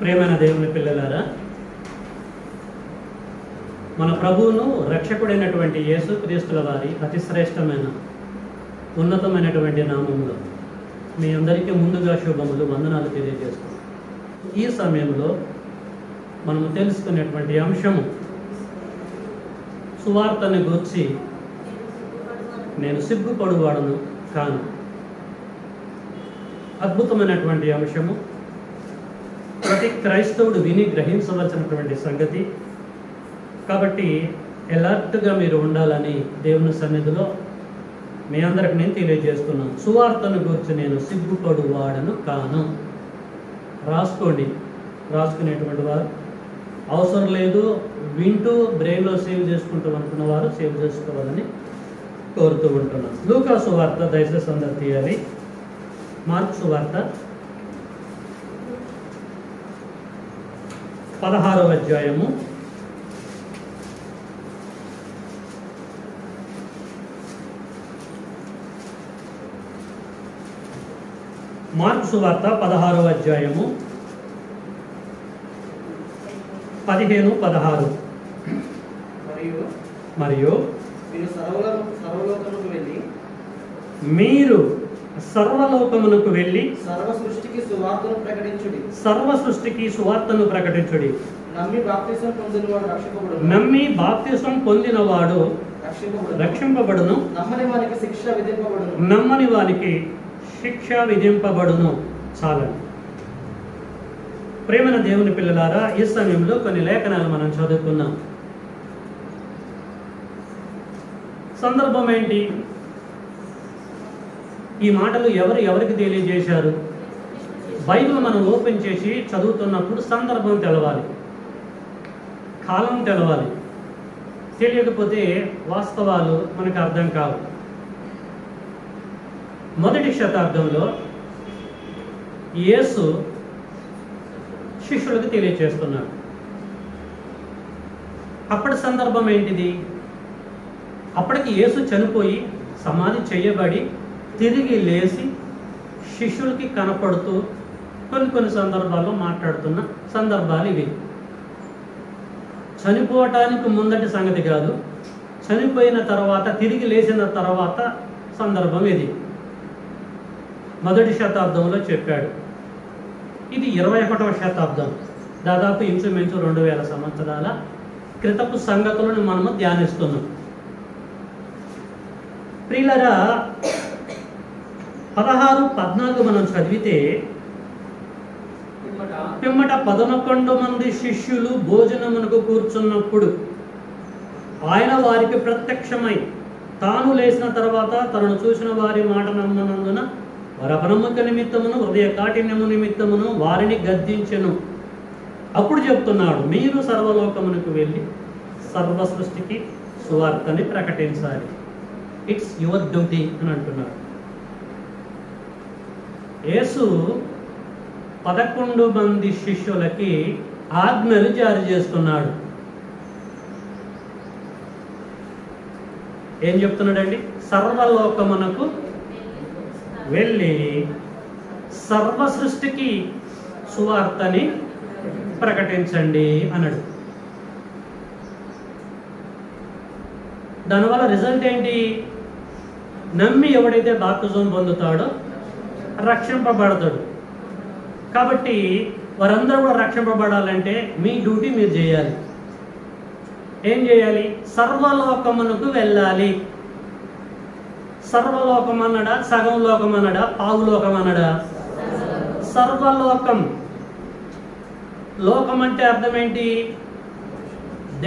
ప్రియమైన దేవుని పిల్లలారా, మన ప్రభువును రక్షకుడైనటువంటి యేసు క్రీస్తుల వారి అతి శ్రేష్టమైన ఉన్నతమైనటువంటి నామంలో మీ అందరికీ ముందుగా శుభములు, వందనాలు తెలియజేస్తాం. ఈ సమయంలో మనము తెలుసుకునేటువంటి అంశము సువార్తని గూర్చి నేను సిగ్గుపడువాడను కాను. అద్భుతమైనటువంటి అంశము, ప్రతి క్రైస్తవుడు విని గ్రహించవలసినటువంటి సంగతి. కాబట్టి ఎలర్ట్గా మీరు ఉండాలని దేవుని సన్నిధిలో మీ అందరికి నేను తెలియజేస్తున్నాను. సువార్తను గురించి నేను సిగ్గుపడువాడను కాను. రాసుకోండి, రాసుకునేటువంటి వారు అవసరం లేదు, వింటూ బ్రెయిన్లో సేవ్ చేసుకుంటాం అనుకున్న వారు సేవ్ చేసుకోవాలని కోరుతూ ఉంటున్నాను. లూకా సువార్త దయచేసి అందరు తీయాలి. మార్కు సువార్త 16వ అధ్యాయము 16వ అధ్యాయము 15-16. మరియు మీరు సర్వలోకమునకు వెళ్ళి సర్వ సృష్టికి సువార్తను ప్రకటించుడి. నమ్మి బాప్తిసం పొందినవాడు రక్షింపబడును, నమ్మని వానికి శిక్ష విధింపబడును. చాలండి. ప్రేమన దేవుని పిల్లలారా, ఈ సమయంలో కొన్ని లేఖనాలు మనం చదువుకున్నాం. సందర్భం ఏంటి? ఈ మాటలు ఎవరికి తెలియజేశారు? బైబిల్ మనం ఓపెన్ చేసి చదువుతున్నప్పుడు సందర్భం తెలవాలి, కాలం తెలవాలి. తెలియకపోతే వాస్తవాలు మనకు అర్థం కావు. మొదటి శతాబ్దంలో యేసు శిష్యులకు తెలియజేస్తున్నాడు. అప్పటి సందర్భం ఏంటిది? అప్పటికి యేసు చనిపోయి సమాధి చేయబడి తిరిగి లేచి శిష్యులకి కనపడుతూ కొన్ని సందర్భాల్లో మాట్లాడుతున్న సందర్భాలు ఇవి. చనిపోవటానికి ముందటి సంగతి కాదు, చనిపోయిన తర్వాత తిరిగి లేచిన తర్వాత సందర్భం ఇది. మొదటి శతాబ్దంలో చెప్పాడు. ఇది 21వ శతాబ్దం, దాదాపు ఇంచుమించు 2000 సంవత్సరాల క్రితపు సంగతులను మనము ధ్యానిస్తున్నాం. ప్రియులారా, 16-14 మనం చదివితే, పిమ్మట 11 మంది శిష్యులు భోజనమునకు కూర్చున్నప్పుడు ఆయన వారికి ప్రత్యక్షమై తాను లేచిన తర్వాత తనను చూసిన వారి మాట నమ్మనందున వారి అపనమ్మక నిమిత్తమును హృదయ కాఠిన్యము నిమిత్తమును వారిని గద్దించెను. అప్పుడు చెప్తున్నాడు, మీరు సర్వలోకమునకు వెళ్ళి సర్వ సృష్టికి సువార్తని ప్రకటించాలి. ఇట్స్ యువర్ డ్యూటీ అని అంటున్నాడు. యేసు 11 మంది శిష్యులకి ఆజ్ఞలు జారీ చేస్తున్నాడు. ఏం చెప్తున్నాడండి? సర్వలోకమునకు వెళ్ళి సర్వ సృష్టికి సువార్తని ప్రకటించండి అన్నాడు. దానివల్ల రిజల్ట్ ఏంటి? నమ్మి ఎవడైతే బాప్తిజం పొందుతాడో రక్షింపబడతాడు. కాబట్టి వారందరూ కూడా రక్షింపబడాలంటే మీ డ్యూటీ మీరు చేయాలి. ఏం చేయాలి? సర్వలోకమునకు వెళ్ళాలి. సర్వలోకం అన్నాడా? సగం లోకం అన్నాడా? పావు లోకం అన్నాడా? సర్వలోకం. లోకం అంటే అర్థం ఏంటి?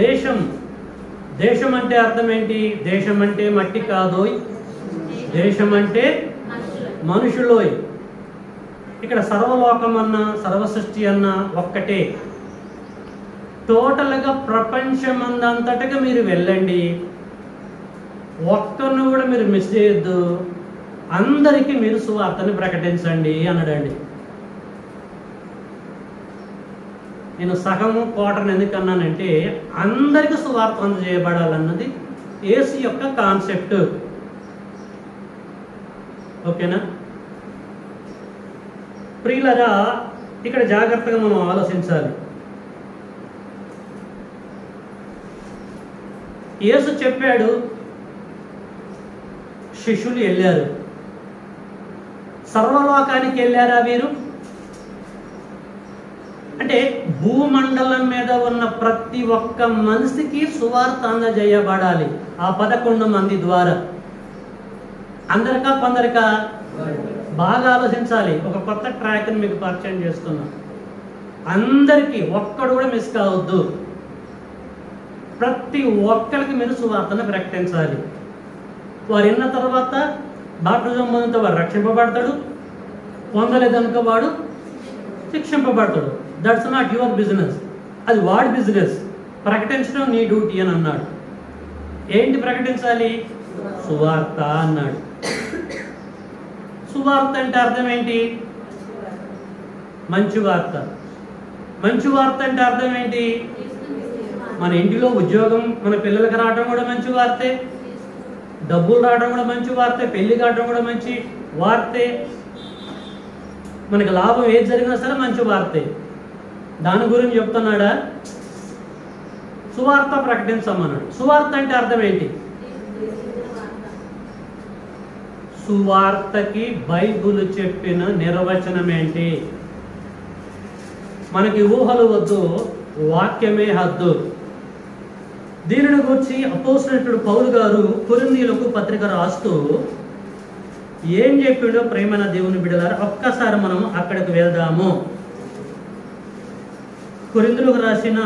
దేశం. దేశం అంటే అర్థం ఏంటి? దేశం అంటే మట్టి కాదోయ్, దేశం అంటే మనుషులోయ్. ఇక్కడ సర్వలోకం అన్నా సర్వ సృష్టి అన్నా ఒక్కటే. టోటల్గా ప్రపంచమందంతటగా మీరు వెళ్ళండి, ఒక్కరిని కూడా మీరు మిస్ చేయొద్దు, అందరికీ మీరు సువార్తని ప్రకటించండి అన్నాడండి. నేను సగము క్వార్టర్ని ఎందుకన్నానంటే అందరికీ సువార్త అందజేయబడాలన్నది యేసు యొక్క కాన్సెప్ట్. ఓకేనా? ప్రియులరా, ఇక్కడ జాగ్రత్తగా మనం ఆలోచించాలి. యేసు చెప్పాడు, శిష్యులు వెళ్ళారు. సర్వలోకానికి వెళ్ళారా వీరు? అంటే భూమండలం మీద ఉన్న ప్రతి ఒక్క మనిషికి సువార్త అందజేయబడాలి ఆ 11 మంది ద్వారా. అందరికా కొందరికా? బాగా ఆలోచించాలి. ఒక కొత్త ట్రాక్ని మీకు పరిచయం చేస్తున్నా. అందరికీ, ఒక్కడు కూడా మిస్ కావద్దు. ప్రతి ఒక్కరికి మీరు సువార్తను ప్రకటించాలి. వారు విన్న తర్వాత బాప్టిజం పొందితే వాడు రక్షింపబడతాడు, పొందలేదనుక వాడు శిక్షింపబడతాడు. దట్స్ నాట్ యువర్ బిజినెస్, అది వాడి బిజినెస్. ప్రకటించడం నీ డ్యూటీ అని అన్నాడు. ఏంటి ప్రకటించాలి? సువార్త అన్నాడు. సువార్త అంటే అర్థం ఏంటి? మంచి వార్త. మంచి వార్త అంటే అర్థం ఏంటి? మన ఇంటిలో ఉద్యోగం మన పిల్లలకి రావడం కూడా మంచి వార్తే, డబ్బులు రావడం కూడా మంచి వార్తే, పెళ్లి కావడం కూడా మంచి వార్తే, మనకి లాభం ఏది జరిగినా సరే మంచి వార్తే. దాని గురించి చెప్తున్నాడా? సువార్త ప్రకటించమన్నాడు. సువార్త అంటే అర్థం ఏంటి? సువార్తకి బైబుల్ చెప్పిన నిర్వచనం ఏంటి? మనకి ఊహలు వద్దు, వాక్యమే హద్దు. దీనిని గురించి అపోస్తలుడు పౌలు గారు కొరింథీయులకు పత్రిక రాస్తూ ఏం చెప్పిండో ప్రేమైన దేవుని బిడ్డలారా, ఒక్కసారి మనం అక్కడికి వెళ్దాము. కొరింథీయులకు రాసిన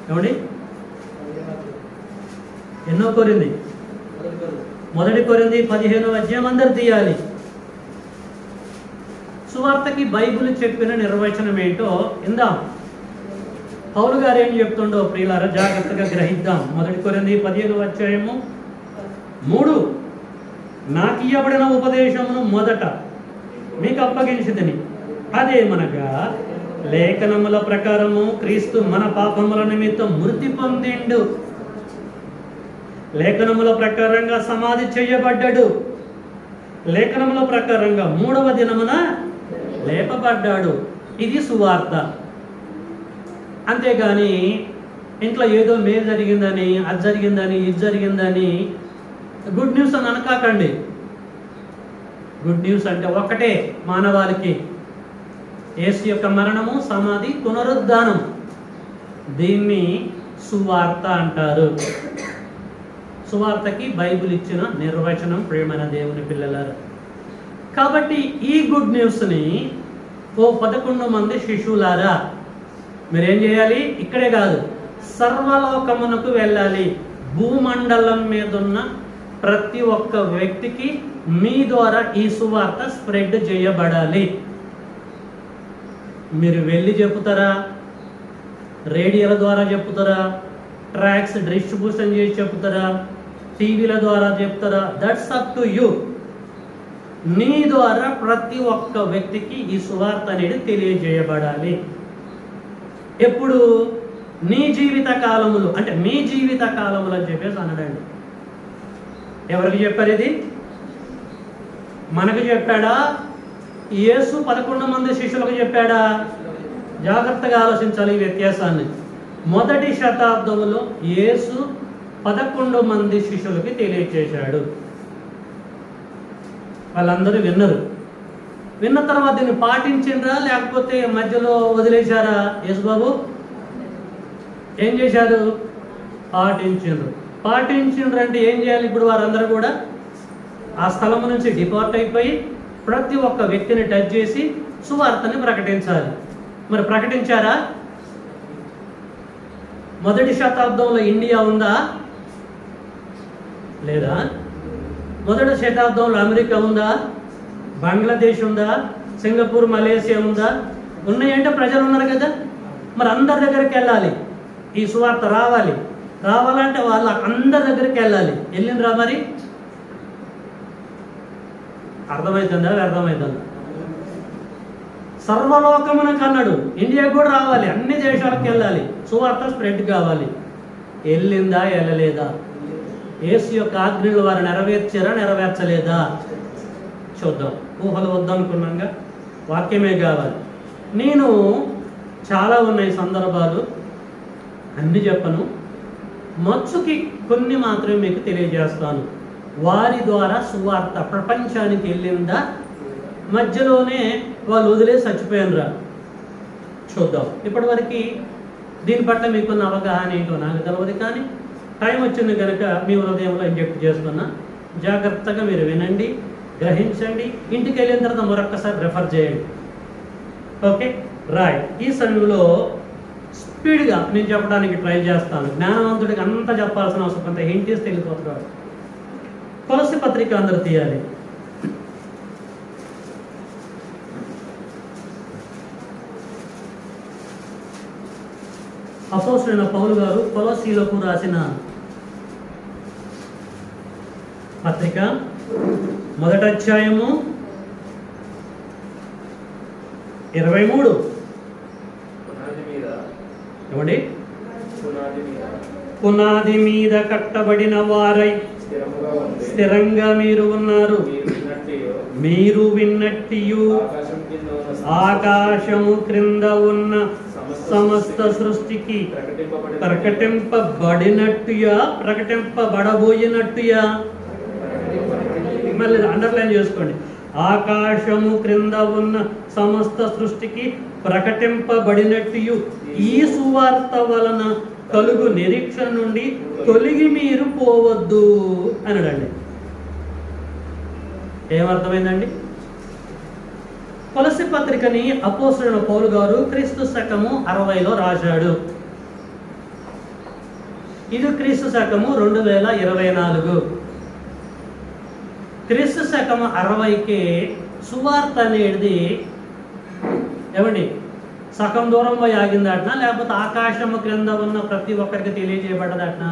ఏమండి ఎన్నో కొరింథీ? 1 కొరింథీ 15వ అధ్యాయం అందరు తీయాలి. సువార్తకి బైబిల్ చెప్పిన నిర్వచనం ఏంటో ఇందాం. పౌలు గారు ఏం చెప్తుండో ప్రియులారా జాగ్రత్తగా గ్రహిద్దాం. 1 కొరింథీ 15వ అధ్యాయము 3, నాకు ఇవ్వబడిన ఉపదేశమును మొదట మీకు అప్పగించితిని, అదేమనగా లేఖనముల ప్రకారము క్రీస్తు మన పాపముల నిమిత్తం మృతి పొందిండు, లేఖనముల ప్రకారంగా సమాధి చేయబడ్డాడు, లేఖనముల ప్రకారంగా 3వ దినమున లేపబడ్డాడు. ఇది సువార్త. అంతేగాని ఇంట్లో ఏదో మేలు జరిగిందని, అది జరిగిందని, ఇది జరిగిందని గుడ్ న్యూస్ అని అనకాకండి. గుడ్ న్యూస్ అంటే ఒకటే మానవాళికి, యేసు యొక్క మరణము, సమాధి, పునరుద్ధానం. దీన్ని సువార్త అంటారు. సువార్తకి బైబిల్ ఇచ్చిన నిర్వచనం ప్రియమైన దేవుని పిల్లలారా. కాబట్టి ఈ గుడ్ న్యూస్ని ఓ 11 మంది శిష్యులారా మీరేం చేయాలి? ఇక్కడే కాదు, సర్వలోకమునకు వెళ్ళాలి. భూమండలం మీద ఉన్న ప్రతి ఒక్క వ్యక్తికి మీ ద్వారా ఈ సువార్త స్ప్రెడ్ చేయబడాలి. మీరు వెళ్ళి చెప్తారా? రేడియోల ద్వారా చెప్తారా? ట్రాక్స్ డిస్ట్రిబ్యూషన్ చేసి చెప్తారా? టీవీల ద్వారా చెప్తారా? That's up to you. నీ ద్వారా ప్రతి ఒక్క వ్యక్తికి ఈ సువార్త అనేది తెలియజేయబడాలి. ఎప్పుడు? నీ జీవిత కాలములు, అంటే మీ జీవిత కాలములు అని చెప్పేసి అనడండి. ఎవరికి చెప్పారు ఇది? మనకు చెప్పాడా? యేసు 11 మంది శిష్యులకు చెప్పాడా? జాగ్రత్తగా ఆలోచించాలి ఈ వ్యత్యాసాన్ని. మొదటి శతాబ్దంలో యేసు 11 మంది శిష్యులకి తెలియచేశాడు. వాళ్ళందరూ విన్నారు. విన్న తర్వాత దీన్ని పాటించిండ్రా లేకపోతే మధ్యలో వదిలేశారా? యేసుబాబు ఏం చేశారు? పాటించిండ్రు. పాటించిండ్రు అంటే ఏం చేయాలి? ఇప్పుడు వారందరూ కూడా ఆ స్థలం నుంచి డిపార్ట్ అయిపోయి ప్రతి ఒక్క వ్యక్తిని టచ్ చేసి సువార్తని ప్రకటించాలి. మరి ప్రకటించారా? మొదటి శతాబ్దంలో ఇండియా ఉందా లేదా? మొదటి శతాబ్దంలో అమెరికా ఉందా? బంగ్లాదేశ్ ఉందా? సింగపూర్, మలేసియా ఉందా? ఉన్నాయంటే ప్రజలు ఉన్నారు కదా. మరి అందరి దగ్గరికి వెళ్ళాలి, ఈ సువార్త రావాలి. రావాలంటే వాళ్ళు అందరి దగ్గరికి వెళ్ళాలి. వెళ్ళిందిరా? మరి అర్థమవుతుందా? అర్థమవుతుందా? సర్వలోకమునకు అన్నాడు. ఇండియాకు కూడా రావాలి, అన్ని దేశాలకు వెళ్ళాలి, సువార్త స్ప్రెడ్ కావాలి. వెళ్ళిందా? వెళ్ళలేదా? యేసు యొక్క ఆజ్ఞలు వారు నెరవేర్చారా? నెరవేర్చలేదా? చూద్దాం. ఊహలు వద్దనుకున్నాగా వాక్యమే కావాలి. నేను చాలా ఉన్నాయి సందర్భాలు, అన్ని చెప్పను, మచ్చుకి కొన్ని మాత్రమే మీకు తెలియజేస్తాను. వారి ద్వారా సువార్త ప్రపంచానికి వెళ్ళిందా, మధ్యలోనే వాళ్ళు వదిలేసి చచ్చిపోయినరా? చూద్దాం. ఇప్పటివరకు దీని పట్ల మీకున్న అవగాహన ఏంటో నాకు తెలియదు, కానీ టైం వచ్చింది కనుక మీ హృదయంలో ఇంజెక్ట్ చేస్తున్నా. జాగ్రత్తగా మీరు వినండి, గ్రహించండి, ఇంటికి వెళ్ళిన తర్వాత మరొక్కసారి రెఫర్ చేయండి. Okay right. ఈ సమయంలో స్పీడ్గా నేను చెప్పడానికి ట్రై చేస్తాను. జ్ఞానవంతుడికి అంతా చెప్పాల్సిన అవసరం, కొంత హింట్ ఇస్తే వెళ్ళిపోతున్నాడు. కొలస్సీ పత్రిక అందరూ తీయాలి. అపోస్తలుడైన పౌలు గారు కొలస్సీలకు రాసిన పత్రిక 1వ అధ్యాయము 23. ఏమండి? పునాది మీద కట్టబడిన వారై స్థిరంగా మీరు ఉన్నారు. మీరు విన్నట్టియు ఆకాశము క్రింద ఉన్న సమస్త సృష్టికి ప్రకటింపబడబోయినట్టుయా. మళ్ళీ అండర్లైన్ చేసుకోండి. ఆకాశము క్రింద ఉన్న సమస్త సృష్టికి ప్రకటింపబడినట్టు ఈ సువార్త వలన కలుగు నిరీక్షణ నుండి తొలగి మీరు పోవద్దు అనడండి. ఏమర్థమైందండి? కొలస్సీ పత్రికని అపోస్తలుడైన పౌలు గారు క్రీస్తు శకము 60లో రాశాడు. ఇది క్రీస్తు శకము 2024. క్రీస్తు శకము 60కి సువార్త అనేది ఏమండి సగం దూరం పోయి ఆగిందటనా, లేకపోతే ఆకాశము క్రింద ఉన్న ప్రతి ఒక్కరికి తెలియజేయబడ్డదటనా?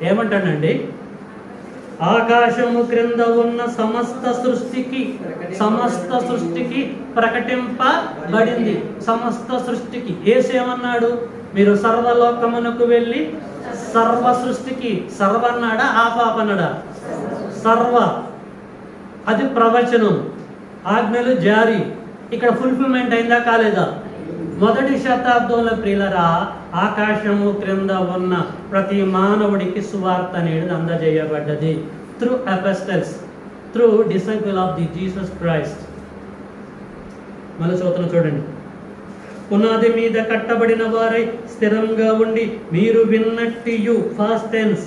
ఏమంటాడండి? ఆకాశము క్రింద ఉన్న సమస్త సృష్టికి ప్రకటింపబడింది. సమస్త సృష్టికి. యేసేమన్నాడు? మీరు సర్వలోకమునకు వెళ్ళి సర్వ సృష్టికి. సర్వ అన్నాడా, ఆపాపన్నాడా? సర్వ. అది ప్రవచనం, ఆజ్ఞలు జారీ. ఇక్కడ ఫుల్ఫిల్మెంట్ అయిందా కాలేదా? 1వ శతాబ్దంలో ప్రియులరా, ఆకాశము క్రింద ఉన్న ప్రతి మానవుడికి సువార్త అనేది అందజేయబడ్డది. Through apostles, through disciple of the Jesus Christ. మళ్ళీ చూడండి. పునాది మీద కట్టబడిన వారై స్థిరంగా ఉండి మీరు విన్నట్టు, ఫాస్ట్ టెన్స్,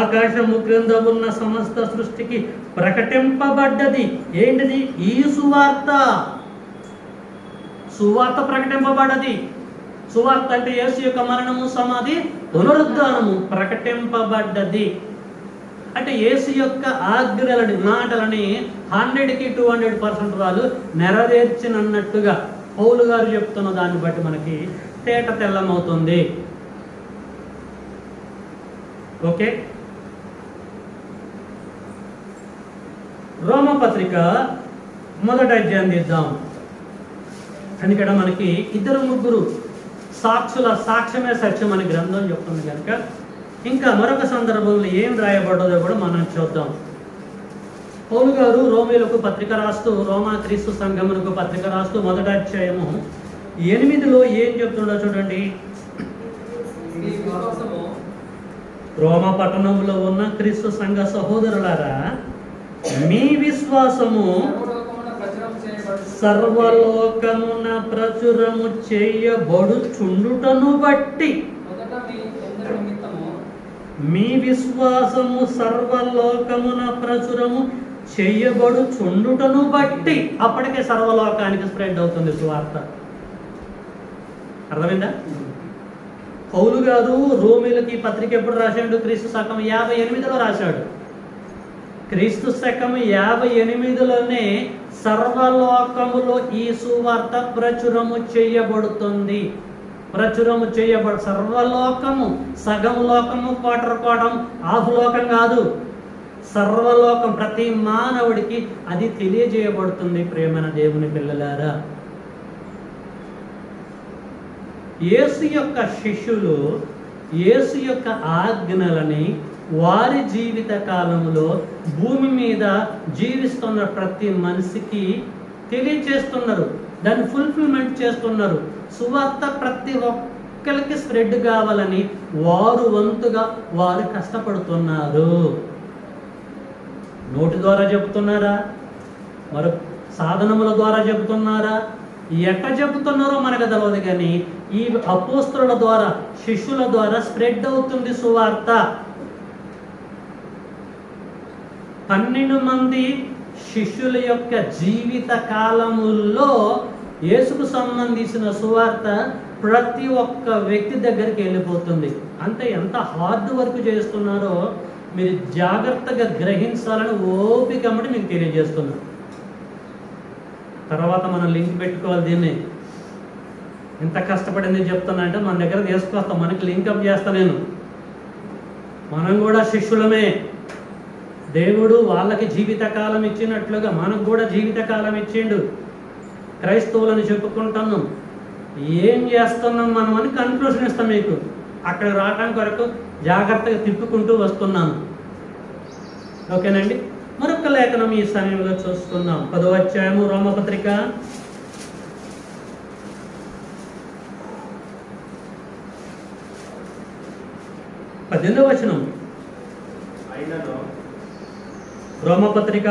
ఆకాశము క్రింద ఉన్న సమస్త సృష్టికి ప్రకటింపబడ్డది. ఏంటిది? ఈ సువార్త. సువార్త ప్రకటింపబడ్డది. సువార్త అంటే యేసు యొక్క మరణము, సమాధి, పునరుద్ధానము ప్రకటింపబడ్డది. అంటే యేసు యొక్క ఆజ్ఞలని, మాటలని 100కి 200% వాళ్ళు నెరవేర్చినన్నట్టుగా పౌలు గారు చెప్తున్న దాన్ని బట్టి మనకి తేట తెల్లమవుతుంది. ఓకే. రోమపత్రిక 1వ అధ్యాయం తీద్దాం. ఎందుకంటే మనకి 2-3 సాక్షుల సాక్ష్యమే సత్యం అనే గ్రంథం చెప్తుంది కనుక ఇంకా మరొక సందర్భంలో ఏం రాయబడ్డదో కూడా మనం చూద్దాం. పౌలు గారు రోమీయులకు పత్రిక రాస్తూ, రోమా క్రీస్తు సంఘమునకు పత్రిక రాస్తూ 1వ అధ్యాయము 8లో ఏం చెప్తుండో చూడండి. రోమా పట్టణంలో ఉన్న క్రీస్తు సంఘ సహోదరులారా, మీ విశ్వాసము సర్వలోకమున ప్రచురము చేయబడుచుండుటను బట్టి, మీ విశ్వాసము సర్వలోకమున ప్రచురము చేయబడుచుండుటను బట్టి, అప్పటికే సర్వలోకానికి స్ప్రెడ్ అవుతుంది సువార్త. అర్థమైందా? పౌలు గారు రోమీయులకి పత్రిక ఎప్పుడు రాశాడు? క్రీస్తు శకం 58లో రాశాడు. క్రీస్తు శకం 58లోనే సర్వలోకములో ఈ సువార్త ప్రచురము చేయబడుతుంది. ప్రచురము చేయబడు సర్వలోకము, సగం లోకము, క్వార్టర్ హాఫ్ లోకం కాదు, సర్వలోకం, ప్రతి మానవుడికి అది తెలియజేయబడుతుంది. ప్రేమన దేవుని పిల్లలారా, యేసు యొక్క శిష్యులు యేసు యొక్క ఆజ్ఞలని వారి జీవిత కాలంలో భూమి మీద జీవిస్తున్న ప్రతి మనిషికి తెలియచేస్తున్నారు, దాన్ని ఫుల్ఫిల్మెంట్ చేస్తున్నారు. సువార్త ప్రతి ఒక్కరికి స్ప్రెడ్ కావాలని వారు వంతుగా వారు కష్టపడుతున్నారు. నోటి ద్వారా చెబుతున్నారా, మరో సాధనముల ద్వారా చెబుతున్నారా, ఎట్లా చెబుతున్నారో మనకు తెలియదు, కానీ ఈ అపోస్తలుల ద్వారా, శిష్యుల ద్వారా స్ప్రెడ్ అవుతుంది సువార్త. 12 మంది శిష్యుల యొక్క జీవిత కాలముల్లో యేసుకు సంబంధించిన సువార్త ప్రతి ఒక్క వ్యక్తి దగ్గరికి వెళ్ళిపోతుంది. అంటే ఎంత హార్డ్ వర్క్ చేస్తున్నారో మీరు జాగ్రత్తగా గ్రహించాలని ఓపిక మీకు తెలియజేస్తున్నారు. తర్వాత మనం లింక్ పెట్టుకోవాలి. దీన్ని ఎంత కష్టపడింది చెప్తున్నా అంటే మన దగ్గర తీసుకొస్తాం, మనకి లింకప్ చేస్తా నేను. మనం కూడా శిష్యులమే. దేవుడు వాళ్ళకి జీవితకాలం ఇచ్చినట్లుగా మనకు కూడా జీవితకాలం ఇచ్చిండు. క్రైస్తవులని చెప్పుకుంటున్నాం, ఏం చేస్తున్నాం మనం అని కన్క్లూషన్ ఇస్తాం మీకు. అక్కడ రావడానికి వరకు జాగ్రత్తగా తిప్పుకుంటూ వస్తున్నాను. ఓకేనండి. మరొక లేఖనం ఈ సమయంలో చూస్తున్నాం. 10వ అధ్యాయము రోమపత్రిక 18వ వచనం. రోమపత్రిక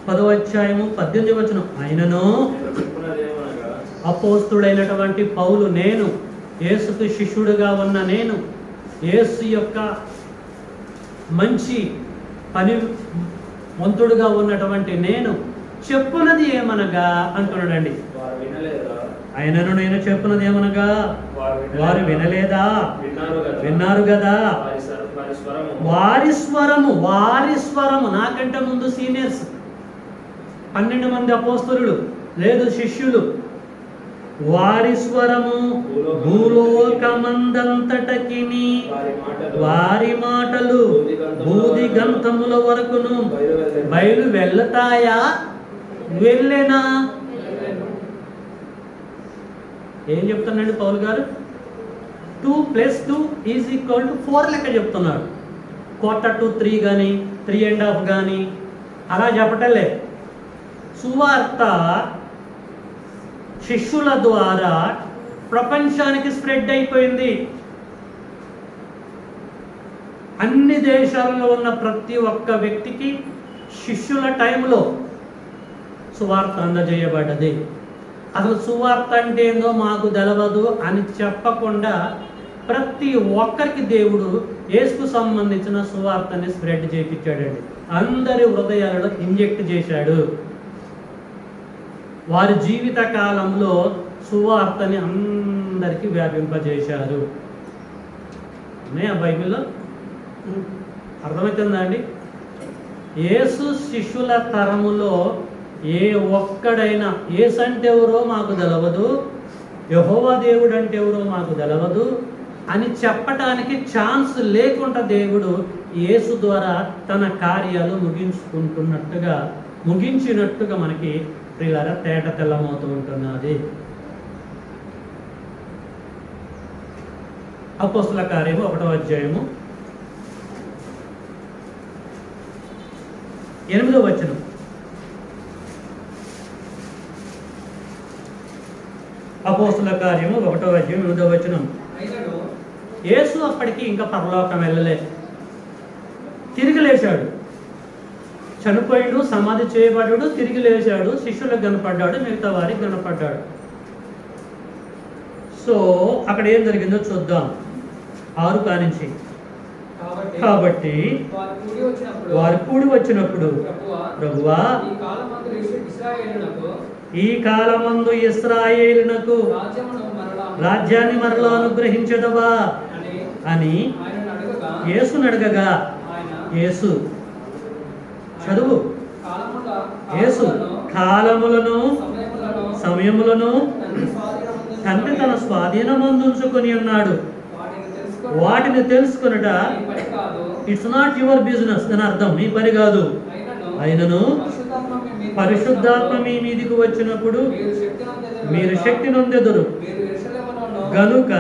10వ అధ్యాయము 18వ వచనం. ఆయనను అపోస్తుడైనటువంటి పౌలు, నేను యేసుకు శిష్యుడుగా ఉన్న నేను, యేసు యొక్క మంచి పని వంతుడుగా ఉన్నటువంటి నేను చెప్పున్నది ఏమనగా అంటున్నాడండి. ఆయనను నేను చెప్పున్నది ఏమనగా, వారు వినలేదా? విన్నారు కదా. వారి స్వరము నాకంటే ముందు సీనియర్స్ 12 మంది అపోస్తలులు, లేదు శిష్యులు. వారి స్వరము భూలోకమందంతటకిని, వారి మాటలు బూది గంధముల వరకును బయలు వెళ్ళతాయా? వెళ్ళేనా? ఏం చెప్తున్నాడు పౌలు గారు? 2 + 2 = 4 లెక్క చెప్తున్నాడు. 1/4 కానీ 3.5 కానీ అలా చెప్పటలే. సువార్త శిష్యుల ద్వారా ప్రపంచానికి స్ప్రెడ్ అయిపోయింది. అన్ని దేశాలలో ఉన్న ప్రతి ఒక్క వ్యక్తికి శిష్యుల టైంలో సువార్త అందజేయబడ్డది. అసలు సువార్త అంటే ఏందో మాకు తెలవదు అని చెప్పకుండా ప్రతి ఒక్కరికి దేవుడు యేసుకు సంబంధించిన సువార్తని స్ప్రెడ్ చేయించాడండి. అందరి హృదయాలలో ఇంజెక్ట్ చేశాడు. వారి జీవిత కాలంలో సువార్తని అందరికీ వ్యాపింపజేశారు. ఆ బైబిల్లో అర్థమవుతుందా అండి? యేసు శిష్యుల తరములో ఏ ఒక్కడైనా యేసు అంటే ఎవరో మాకు తెలవదు, యెహోవా దేవుడు అంటే ఎవరో మాకు తెలవదు అని చెప్పటానికి ఛాన్స్ లేకుండా దేవుడు యేసు ద్వారా తన కార్యాలు ముగించినట్టుగా మనకి ప్రియులారా తేట తెల్లమవుతూ ఉంటున్నది. అపోస్తుల కార్యము 1వ అధ్యాయము 8వ వచనం. అపోస్తుల కార్యము 1వ అధ్యాయం 8వ వచనం. యేసు అప్పటికి ఇంకా పరలోకం వెళ్ళలే, తిరిగి లేచాడు. చనిపోయాడు, సమాధి చేయబడ్డాడు, తిరిగి లేచాడు, శిష్యులకు కనపడ్డాడు, మిగతా వారికి కనపడ్డాడు. సో అక్కడ ఏం జరిగిందో చూద్దాం. 6 కానించి. కాబట్టి వారు కూడి వచ్చినప్పుడు, ప్రభువా ఈ కాలమందు ఇశ్రాయేలునకు రాజ్యాన్ని మరలా అనుగ్రహించదవా అని యేసును అడగగా, యేసు చదువు, యేసు కాలములను సమయములను తండ్రి తన స్వాధీనమందుంచుకొని ఉన్నాడు, వాటిని తెలుసుకొనుట ఇట్స్ నాట్ యువర్ బిజినెస్ అని అర్థం, మీ పని కాదు. అయినను పరిశుద్ధాత్మ మీ మీదికి వచ్చినప్పుడు మీరు శక్తి నొందెదరు. గనుక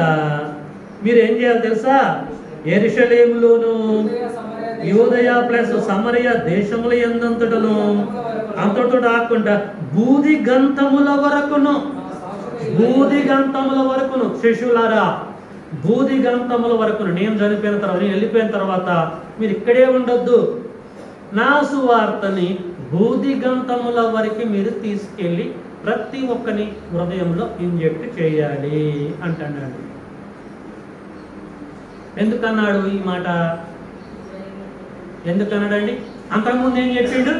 మీరు ఏం చేయాలి తెలుసా? యెరూషలేములోను యూదయ ప్లస్ సమరయ దేశముల యందంతటను అంతటా కాకుండా బూది గంతముల వరకును శిష్యులారా, బూది గంతముల వరకును నేను చనిపోయిన తర్వాత, నేను వెళ్ళిపోయిన తర్వాత మీరు ఇక్కడే ఉండొద్దు, నా సువార్తని బూది గంతముల వరకు మీరు తీసుకెళ్ళి ప్రతి ఒక్కని హృదయంలో ఇంజెక్ట్ చేయాలి అంటున్నాడు. ఎందుకన్నాడు ఈ మాట? ఎందుకన్నాడండి? అంతకుముందు ఏం చెప్పిండు?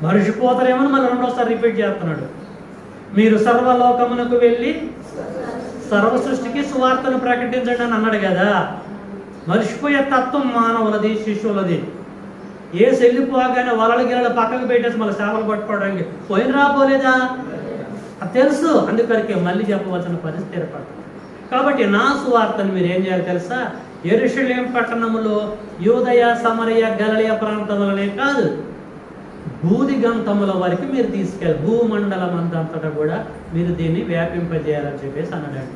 మరిచిపోతారేమో మళ్ళీ రెండోసారి రిపీట్ చేస్తున్నాడు. మీరు సర్వలోకమునకు వెళ్ళి సర్వ సృష్టికి సువార్తను ప్రకటించండి అని అన్నాడు కదా. మరిచిపోయే తత్వం మానవులది, శిష్యులది. ఏ సెల్లిపోగానే వలలు గిలలు పక్కకు పెట్టేసి మళ్ళీ చేపలు పట్టుకోవడానికి పోయిన రాపోలేదా? అది తెలుసు, అందుకరికే మళ్ళీ చెప్పవలసిన పరిస్థితి ఏర్పడుతుంది. కాబట్టి నా సువార్తను మీరు ఏం చేయాలి తెలుసా? యెరూషలేము పట్టణములో యూదయ సమరయ గలిలయ ప్రాంతములనే కాదు, బూది గంతముల వరకు మీరు తీసుకెళ్ళి భూమండలం అంతటా కూడా మీరు దీన్ని వ్యాపింపజేయాలని చెప్పేసి అన్నాడు.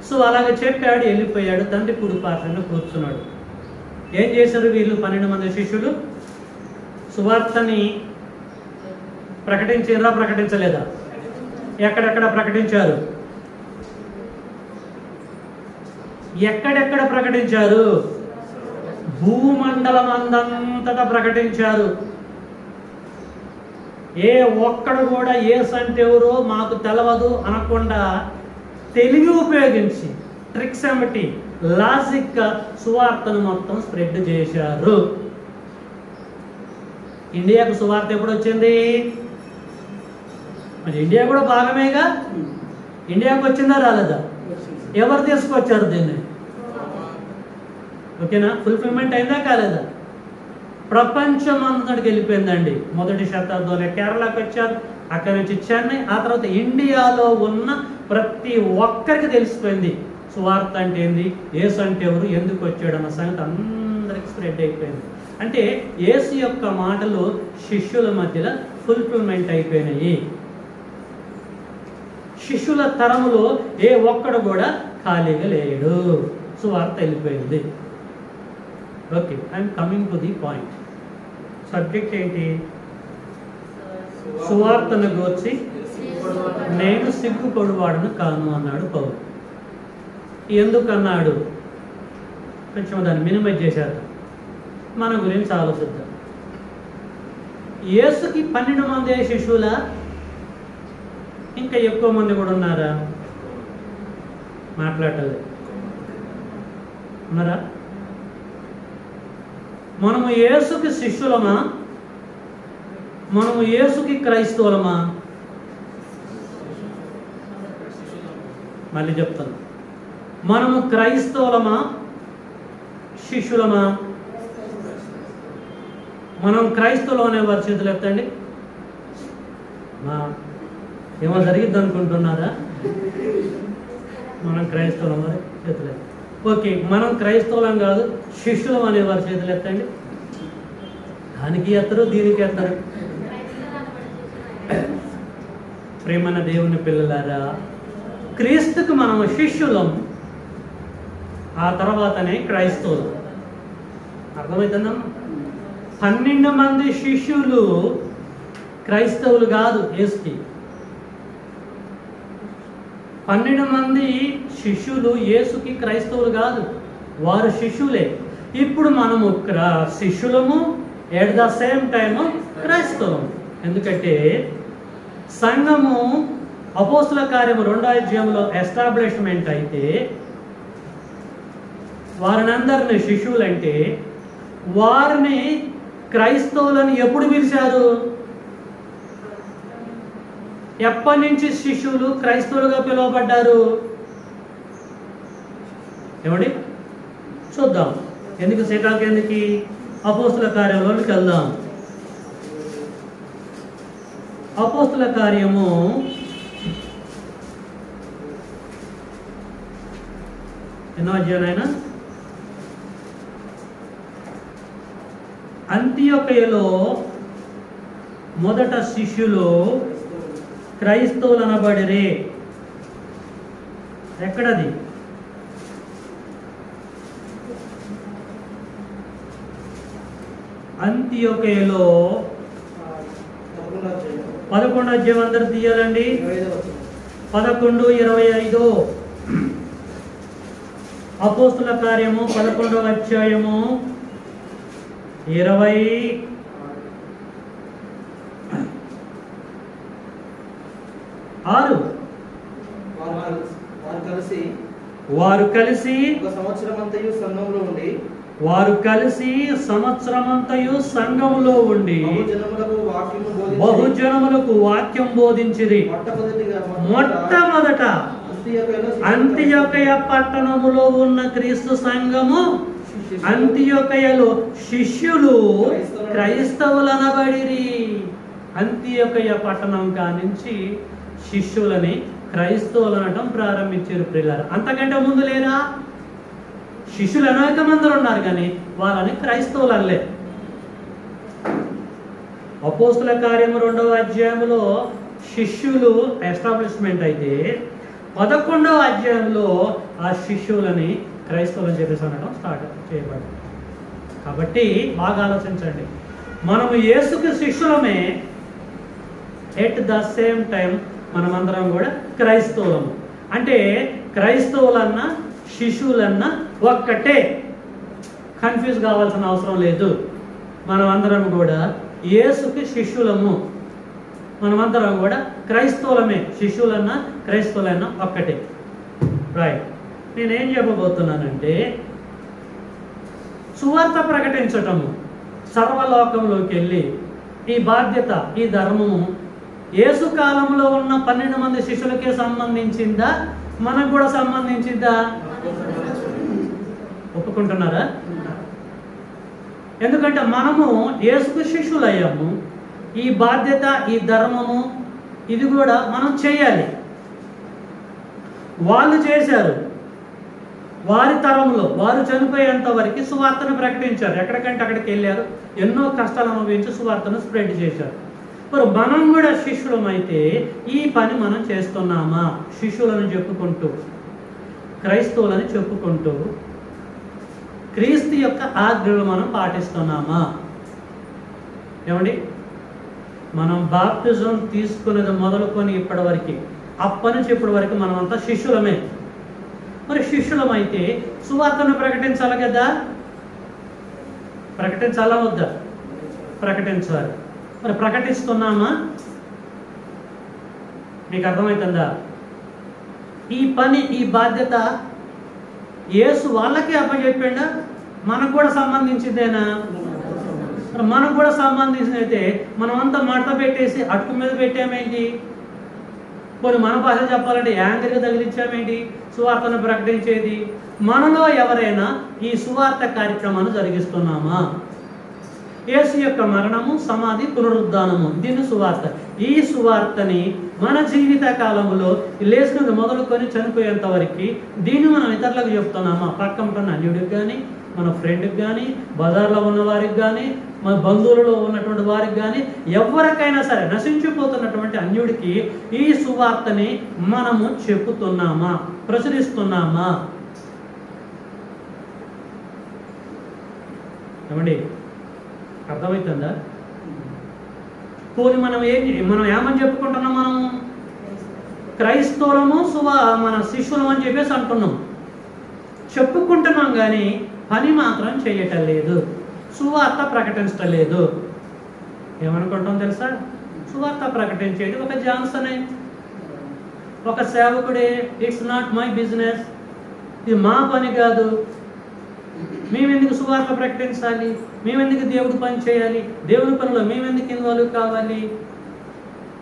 సో అలాగే చెప్పాడు, వెళ్ళిపోయాడు. తండ్రి కుడి పార్శ్వంలో కూర్చున్నాడు. ఏం చేశారు వీళ్ళు 12 మంది శిష్యులు? సువార్తని ప్రకటించారా, ప్రకటించలేదా? ఎక్కడెక్కడ ప్రకటించారు? ఎక్కడెక్కడ ప్రకటించారు? భూమండలం అందంతటా ప్రకటించారు. ఏ ఒక్కడు కూడా యేసు అంటే ఎవరో మాకు తెలవదు అనకుండా తెలివి ఉపయోగించి ట్రిక్స్ ఏమిటి, లాజిక్ గా సువార్తను మొత్తం స్ప్రెడ్ చేశారు. ఇండియాకు సువార్త ఎప్పుడు వచ్చింది? మరి ఇండియా కూడా భాగమేగా. ఇండియాకు వచ్చిందా రాలేదా? ఎవరు తీసుకొచ్చారు దీన్ని? ఓకేనా? ఫుల్ఫిల్మెంట్ అయిందా కాలేదా? ప్రపంచం అంతటికి వెళ్ళిపోయిందండి. మొదటి శతాబ్దంలో కేరళకు వచ్చారు, అక్కడి నుంచి చెన్నై, ఆ తర్వాత ఇండియాలో ఉన్న ప్రతి ఒక్కరికి తెలిసిపోయింది సువార్త అంటే ఏంది, యేసు అంటే ఎవరు, ఎందుకు వచ్చాడు అన్న సంగతి అందరికి స్ప్రెడ్ అయిపోయింది. అంటే యేసు యొక్క మాటలు శిష్యుల మధ్యలో ఫుల్ఫిల్మెంట్ అయిపోయినాయి. శిష్యుల తరములో ఏ ఒక్కడు కూడా ఖాళీగా లేడు, సువార్త వెళ్ళిపోయింది. Okay, I'm coming to the point. Subject ఏంటి? సువార్తను గూర్చి నేను సిగ్గుపడువాడును కాను అన్నాడు పౌలు. ఎందుకన్నాడు? కొంచెం దాన్ని మినిమైజ్ చేశారు. మన గురించి ఆలోచిద్దాం. యేసుకి 12 మంది శిష్యుల, ఇంకా ఎక్కువ మంది కూడా ఉన్నారా? మాట్లాడలేదు, ఉన్నారా? మనము యేసుకి శిష్యులమా? మనము యేసుకి క్రైస్తవులమా? మళ్ళీ చెప్తాను, మనము క్రైస్తవులమా శిష్యులమా? మనం క్రైస్తవులు అనేవారు చేతులు ఎత్తండి. ఏమో జరిగిద్ది అనుకుంటున్నారా? మనం క్రైస్తవులం మరి చేతులు ఎత్తండి. ఓకే, మనం క్రైస్తవులం కాదు శిష్యులం అనేవారు చేతులు ఎత్తండి. దానికి ఎత్తరు, దీనికి ఎత్తరు. ప్రేమన్న దేవుని పిల్లలారా, క్రీస్తుకు మనం శిష్యులం, ఆ తర్వాతనే క్రైస్తవులు. అర్థమవుతుందమ్మా? 12 మంది శిష్యులు క్రైస్తవులు కాదు యేసుకి. 12 మంది శిష్యులు యేసుకి క్రైస్తవులు కాదు, వారు శిష్యులే. ఇప్పుడు మనము శిష్యులము, ఎట్ ద సేమ్ టైమ్ క్రైస్తవం. ఎందుకంటే సంఘము అపోస్తుల కార్యము 2వ అధ్యాయంలో ఎస్టాబ్లిష్మెంట్ అయితే వారిని అందరిని శిష్యులంటే వారిని క్రైస్తవులని ఎప్పుడు పిలిచారు? ఎప్పటి నుంచి శిష్యులు క్రైస్తవులుగా పిలువబడ్డారు? ఏమండి చూద్దాం. ఎందుకు శ్రీకాకి, ఎందుకు అపోస్తుల కార్యంలోకి వెళ్దాం. అపోస్తుల కార్యము 8వ అధ్యాయం. అంతియొకయలో మొదట శిష్యులు క్రైస్తవులు అనబడిరే. ఎక్కడది? అంతియొకయలో 11వ అధ్యాయం అందరు తీయాలండి. 11:25 అపోస్తుల కార్యము 11వ అధ్యాయము 26. వారు కలిసి సంవత్సరమంతయు సంఘములో ఉండి బహుజనములకు వాక్యం బోధించిరి. మొట్టమొదట అంతియొకయ పట్టణములో ఉన్న క్రీస్తు సంఘము అంతియొకయలో శిష్యులు క్రైస్తవులనబడిరి. అంతియొకయ పట్టణం కానించి శిష్యులని క్రైస్తవులు అనటం ప్రారంభించారు ప్రియులారా. అంతకంటే ముందు లేరా? శిష్యులు అనేక మంది ఉన్నారు కానీ వాళ్ళని క్రైస్తవులు అనలే. అపోస్తుల కార్యము 2వ అధ్యాయంలో శిష్యులు ఎస్టాబ్లిష్మెంట్ అయితే 11వ అధ్యాయంలో ఆ శిష్యులని క్రైస్తవులు అని చెప్పేసి అనడం స్టార్ట్ చేయబడింది. కాబట్టి బాగా ఆలోచించండి, మనము యేసుకి శిష్యులమే, ఎట్ ద సేమ్ టైం మనమందరం కూడా క్రైస్తవులము. అంటే క్రైస్తవులన్నా శిష్యులన్నా ఒక్కటే, కన్ఫ్యూజ్ కావాల్సిన అవసరం లేదు. మనం అందరం కూడా యేసుకి శిష్యులము, మనమందరం కూడా క్రైస్తవులమే. శిష్యులన్నా క్రైస్తవులన్నా ఒక్కటే. రైట్. నేనేం చెప్పబోతున్నానంటే, సువార్త ప్రకటించటము, సర్వలోకంలోకి వెళ్ళి ఈ బాధ్యత, ఈ ధర్మము యేసు కాలంలో ఉన్న 12 మంది శిష్యులకే సంబంధించిందా, మనకు కూడా సంబంధించిందా? ఒప్పుకుంటున్నారా? ఎందుకంటే మనము యేసుకు శిష్యులయ్యాము. ఈ బాధ్యత, ఈ ధర్మము ఇది కూడా మనం చేయాలి. వాళ్ళు చేశారు. వారి తరంలో వారు చనిపోయేంత వరకు సువార్తను ప్రకటించారు. ఎక్కడికంటే అక్కడికి వెళ్ళారు, ఎన్నో కష్టాలు అనుభవించి సువార్తను స్ప్రెడ్ చేశారు. మరి మనం కూడా శిష్యులమైతే ఈ పని మనం చేస్తున్నామా? శిష్యులను చెప్పుకుంటూ, క్రైస్తవులని చెప్పుకుంటూ క్రీస్తు యొక్క ఆజ్ఞలు మనం పాటిస్తున్నామా? ఏమండి, మనం బాప్టిజం తీసుకునేది మొదలుకొని ఇప్పటి వరకు, అప్పటి నుంచి ఇప్పటి వరకు మనమంతా శిష్యులమే. మరి శిష్యులమైతే సువార్తను ప్రకటించాలి కదా? ప్రకటించాలా వద్దా? ప్రకటించాలి. మరి ప్రకటిస్తున్నామా? మీకు అర్థమవుతుందా? ఈ పని, ఈ బాధ్యత యేసు వాళ్ళకి అప్పచెప్పాడా? మనకు కూడా సంబంధించిందేనా? మనకు కూడా సంబంధించినైతే మనం అంతా మడత పెట్టేసి అటుకు మీద పెట్టామేంటి? కొన్ని మన భాష చెప్పాలంటే యాంకర్గా తగిలించామేంటి? సువార్తను ప్రకటించేది. మనలో ఎవరైనా ఈ సువార్త కార్యక్రమాన్ని జరిగిస్తున్నామా? యేసు యొక్క మరణము, సమాధి, పునరుద్ధానము, దీన్ని సువార్త. ఈ సువార్తని మన జీవిత కాలంలో లేచినది మొదలుకొని చనిపోయేంత వరకు దీన్ని మనం ఇతరులకు చెప్తున్నామా? పక్కన ఉన్న అన్యుడికి కానీ, మన ఫ్రెండ్కి కానీ, బజార్లో ఉన్న వారికి కానీ, మన బంధువులలో ఉన్నటువంటి వారికి కానీ, ఎవరికైనా సరే నశించిపోతున్నటువంటి అన్యుడికి ఈ సువార్తని మనము చెప్పుతున్నామా? ప్రచురిస్తున్నామా? ఏమండి, అర్థమవుతుందా? పోనీ మనం ఏమని చెప్పుకుంటున్నాం? మనము క్రైస్తవులము, మన శిష్యులం అని చెప్పేసి అంటున్నాం, చెప్పుకుంటున్నాం కానీ పని మాత్రం చేయటం లేదు, సువార్త ప్రకటించటం లేదు. ఏమనుకుంటాం తెలుసా? సువార్త ప్రకటించేది ఒక జాన్సనే, ఒక సేవకుడే. ఇట్స్ నాట్ మై బిజినెస్, ఇది మా పని కాదు. మేమెందుకు సువార్త ప్రకటించాలి? మేమెందుకు దేవుడి పని చేయాలి? దేవుడి పనిలో మేమెందుకు ఇన్వాల్వ్ కావాలి?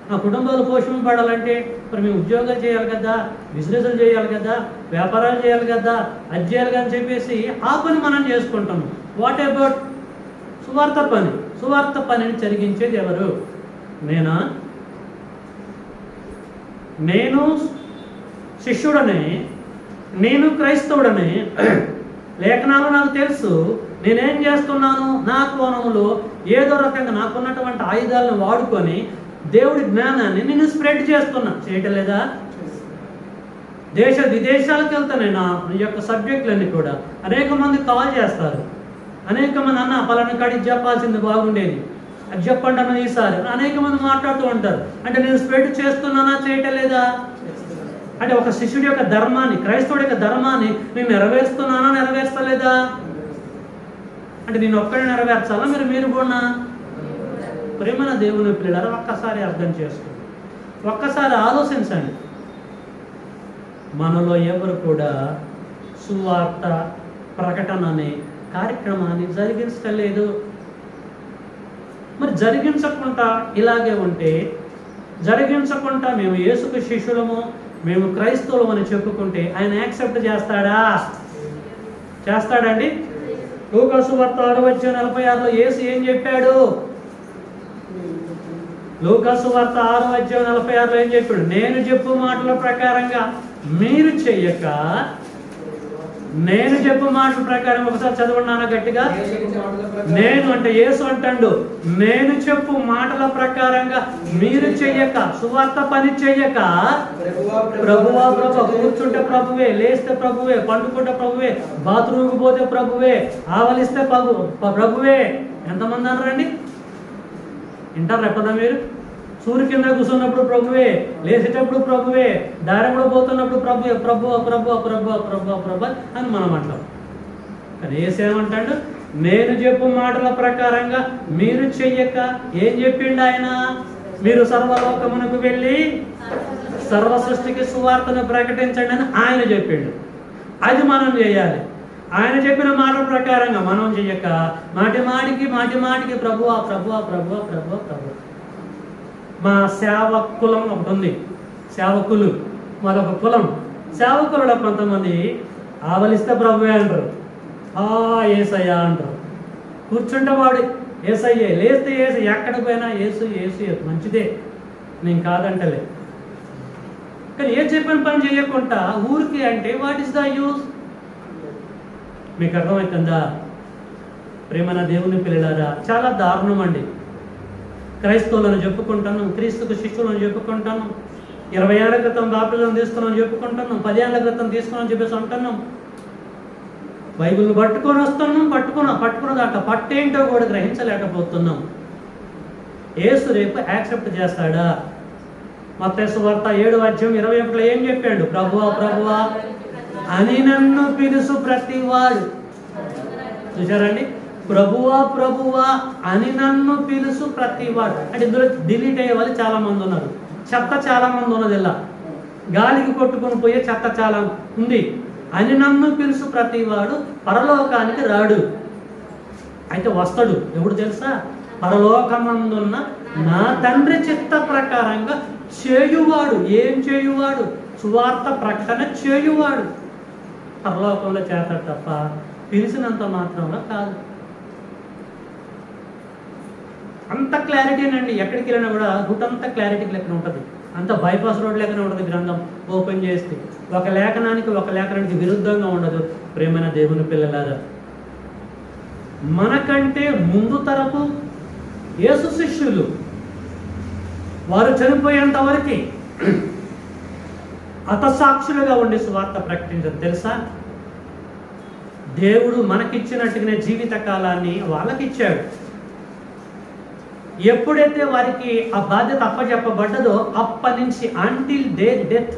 నా కుటుంబాలు పోషింపబడాలంటే మరి మేము ఉద్యోగాలు చేయాలి కదా, బిజినెస్లు చేయాలి కదా, వ్యాపారాలు చేయాలి కదా, అది చేయాలి కదా అని చెప్పేసి ఆ పని మనం చేసుకుంటాం. వాట్ అబౌట్ సువార్త పని? సువార్త పనిని జరిగించేది ఎవరు? నేనా? నేను శిష్యుడనే, నేను క్రైస్తవుడనే. లేఖనాలు నాకు తెలుసు. నేనేం చేస్తున్నాను? నా కోణంలో ఏదో రకంగా నాకున్నటువంటి ఆయుధాలను వాడుకొని దేవుడి జ్ఞానాన్ని నేను స్ప్రెడ్ చేస్తున్నా. చేయటం లేదా? దేశ విదేశాలకు వెళ్తానే నా యొక్క సబ్జెక్టులన్నీ కూడా అనేక మంది కాల్ చేస్తారు. అనేక మంది అన్న పలానా కాడికి చెప్పాల్సింది బాగుండేది, అది చెప్పండి అన్న ఈసారి అనేక మంది మాట్లాడుతూ ఉంటారు. అంటే నేను స్ప్రెడ్ చేస్తున్నానా చేయటం లేదా? అంటే ఒక శిష్యుడి యొక్క ధర్మాన్ని, క్రైస్తవుడి యొక్క ధర్మాన్ని నేను నెరవేరుస్తున్నానా నెరవేర్చలేదా? అంటే నేను ఒక్కడే నెరవేర్చాలా మీరు కూడా? ప్రేమన దేవుని పిల్లలు ఒక్కసారి అర్థం చేసుకోండి, ఒక్కసారి ఆలోచించండి. మనలో ఎవరు కూడా సువార్త ప్రకటన అనే కార్యక్రమాన్ని జరిగించలేదు. మరి జరిగించకుండా ఇలాగే ఉంటే, జరిగించకుండా మేము యేసుకు శిష్యులము, మేము క్రైస్తవులం అని చెప్పుకుంటే ఆయన యాక్సెప్ట్ చేస్తాడా? చేస్తాడండి? లూకా సువార్త 6:46 యేసు ఏం చెప్పాడు? లూకా సువార్త 6:46 ఏం చెప్పాడు? నేను చెప్పు మాటల ప్రకారంగా మీరు చెయ్యక, నేను చెప్పు మాటల ప్రకారం, ఒకసారి చదవన్నాను గట్టిగా, నేను అంటే యేసు అంటాడు, నేను చెప్పు మాటల ప్రకారంగా మీరు చెయ్యక, సువార్త పని చెయ్యక, ప్రభువా ప్రభు, కూర్చుంటే ప్రభువే, లేస్తే ప్రభువే, పండుకుంటే ప్రభువే, బాత్రూమ్కి పోతే ప్రభువే, ఆవలిస్తే ప్రభువే. ఎంతమంది అన్నారండి? వింటారు ఎప్పుడా మీరు? సూర్యు కింద కూర్చున్నప్పుడు ప్రభువే, లేచేటప్పుడు ప్రభువే, దారిలో పోతున్నప్పుడు ప్రభువే, ప్రభు ప్రభు ప్రభు ప్రభు ప్రభు అని మనం అంటాం. కానీ యేసు ఏమంటాడు? నేను చెప్పు మాటల ప్రకారంగా మీరు చెయ్యక, ఏం చెప్పిండు ఆయన? మీరు సర్వలోకమునకు వెళ్ళి సర్వ సృష్టికి సువార్తను ప్రకటించండి అని ఆయన చెప్పిండు. అది మనం చేయాలి. ఆయన చెప్పిన మాటల ప్రకారంగా మనం చెయ్యక, మాటి మాటికి ప్రభువా ప్రభువా ప్రభువా ప్రభువా ప్రభు. మా సేవకులం ఒకటి ఉంది, సేవకులు మరొక కులం. సేవకులలో కొంతమంది ఆవలిస్తే ప్రభువే అంటారు, ఏసయ్యా అంటారు, కూర్చుంటే వాడు ఏసయ్యే, లేస్తే ఏసు, ఎక్కడికి పోయినా ఏసు ఏసు ఏసు, మంచిదే, నేను కాదంటలే. కానీ ఏ చెప్పిన పని చేయకుండా ఊరికి అంటే వాట్ ఇస్ ద యూజ్? మీకు అర్థమవుతుందా? ప్రేమన దేవుని పిల్లలారా, చాలా దారుణం అండి. క్రైస్తవులను చెప్పుకుంటాను, క్రీస్తుకు శిష్యులను చెప్పుకుంటాను, 20 ఏళ్ల క్రితం బాప్టిజం తీసుకున్నాను చెప్పుకుంటాను, 10 ఏళ్ల క్రితం తీసుకున్నాను చెప్పేసి అంటున్నాం, బైబిల్ పట్టుకొని వస్తున్నాం, పట్టుకున్న దాకా పట్టేంటో కూడా గ్రహించలేకపోతున్నాం. యేసు రేపు యాక్సెప్ట్ చేస్తాడా? మత్తయి సువార్త 7:21 ఏం చెప్పాడు? ప్రభువా ప్రభువా అని నన్ను పిలుసు ప్రతివాడు. చూసారండి? ప్రభువా ప్రభువా అని నన్ను పిలుసు ప్రతివాడు అంటే ఇందులో డిలీట్ అయ్యే వాళ్ళు చాలా మంది ఉన్నారు, చెత్త చాలా మంది ఉన్నది, ఇలా గాలికి కొట్టుకొని పోయే చెత్త చాలా ఉంది. అని నన్ను పిలుసు ప్రతివాడు పరలోకానికి రాడు. అయితే వస్తాడు ఎప్పుడు తెలుసా? పరలోకమందున్న నా తండ్రి చిత్త ప్రకారంగా చేయువాడు. ఏం చేయువాడు? సువార్త ప్రకటన చేయువాడు పరలోకంలో చేస్తాడు తప్ప పిలిచినంత మాత్రంలో కాదు. అంత క్లారిటీనండి. ఎక్కడికి వెళ్ళినా కూడా రూట్ అంతా క్లారిటీ లెక్కన ఉంటుంది, అంత బైపాస్ రోడ్ లెక్కన ఉంటుంది. గ్రంథం ఓపెన్ చేస్తే ఒక లేఖనానికి విరుద్ధంగా ఉండదు. ప్రేమైన దేవుని పిల్లలారా, మనకంటే ముందు తరపు యేసు శిష్యులు వారు చనిపోయేంత వరకు హతసాక్షులుగా ఉండి సువార్త ప్రకటించారు. తెలుసా? దేవుడు మనకిచ్చినట్టుగానే జీవిత కాలాన్ని వాళ్ళకిచ్చాడు. ఎప్పుడైతే వారికి ఆ బాధ్యత అప్పచెప్పబడ్డదో అప్పటి నుంచి అంటిల్ దేర్ డెత్,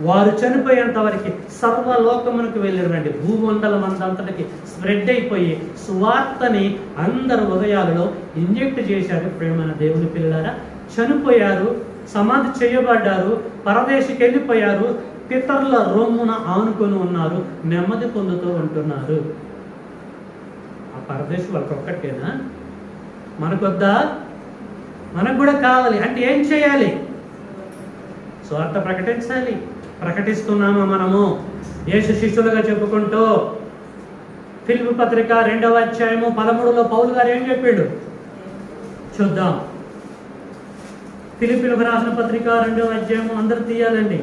వారు చనిపోయేంత వరకు సర్వలోకమునకు వెళ్ళిరండి. భూమండలం అంతటికి స్ప్రెడ్ అయిపోయి సువార్తని అందరు హృదయాలలో ఇంజెక్ట్ చేశారు. ప్రేమైన దేవుని పిల్లలారా, చనిపోయారు, సమాధి చేయబడ్డారు, పరదేశికి వెళ్ళిపోయారు, పితరుల రొమ్మున ఆనుకొని ఉన్నారు, నెమ్మది పొందుతూ ఉంటున్నారు. ఆ పరదేశి వాళ్ళకి ఒక్కటేనా? మనకొద్దా? మనకు కూడా కావాలి. అంటే ఏం చేయాలి? స్వార్థ ప్రకటించాలి. ప్రకటిస్తున్నామా మనము? యేసు శిష్యులుగా చెప్పుకుంటూ ఫిలిప్పీ పత్రిక 2:13 పౌలు గారు ఏం చెప్పాడు చూద్దాం. ఫిలిప్పీలకు రాసిన పత్రిక 2వ అందరు తీయాలండి.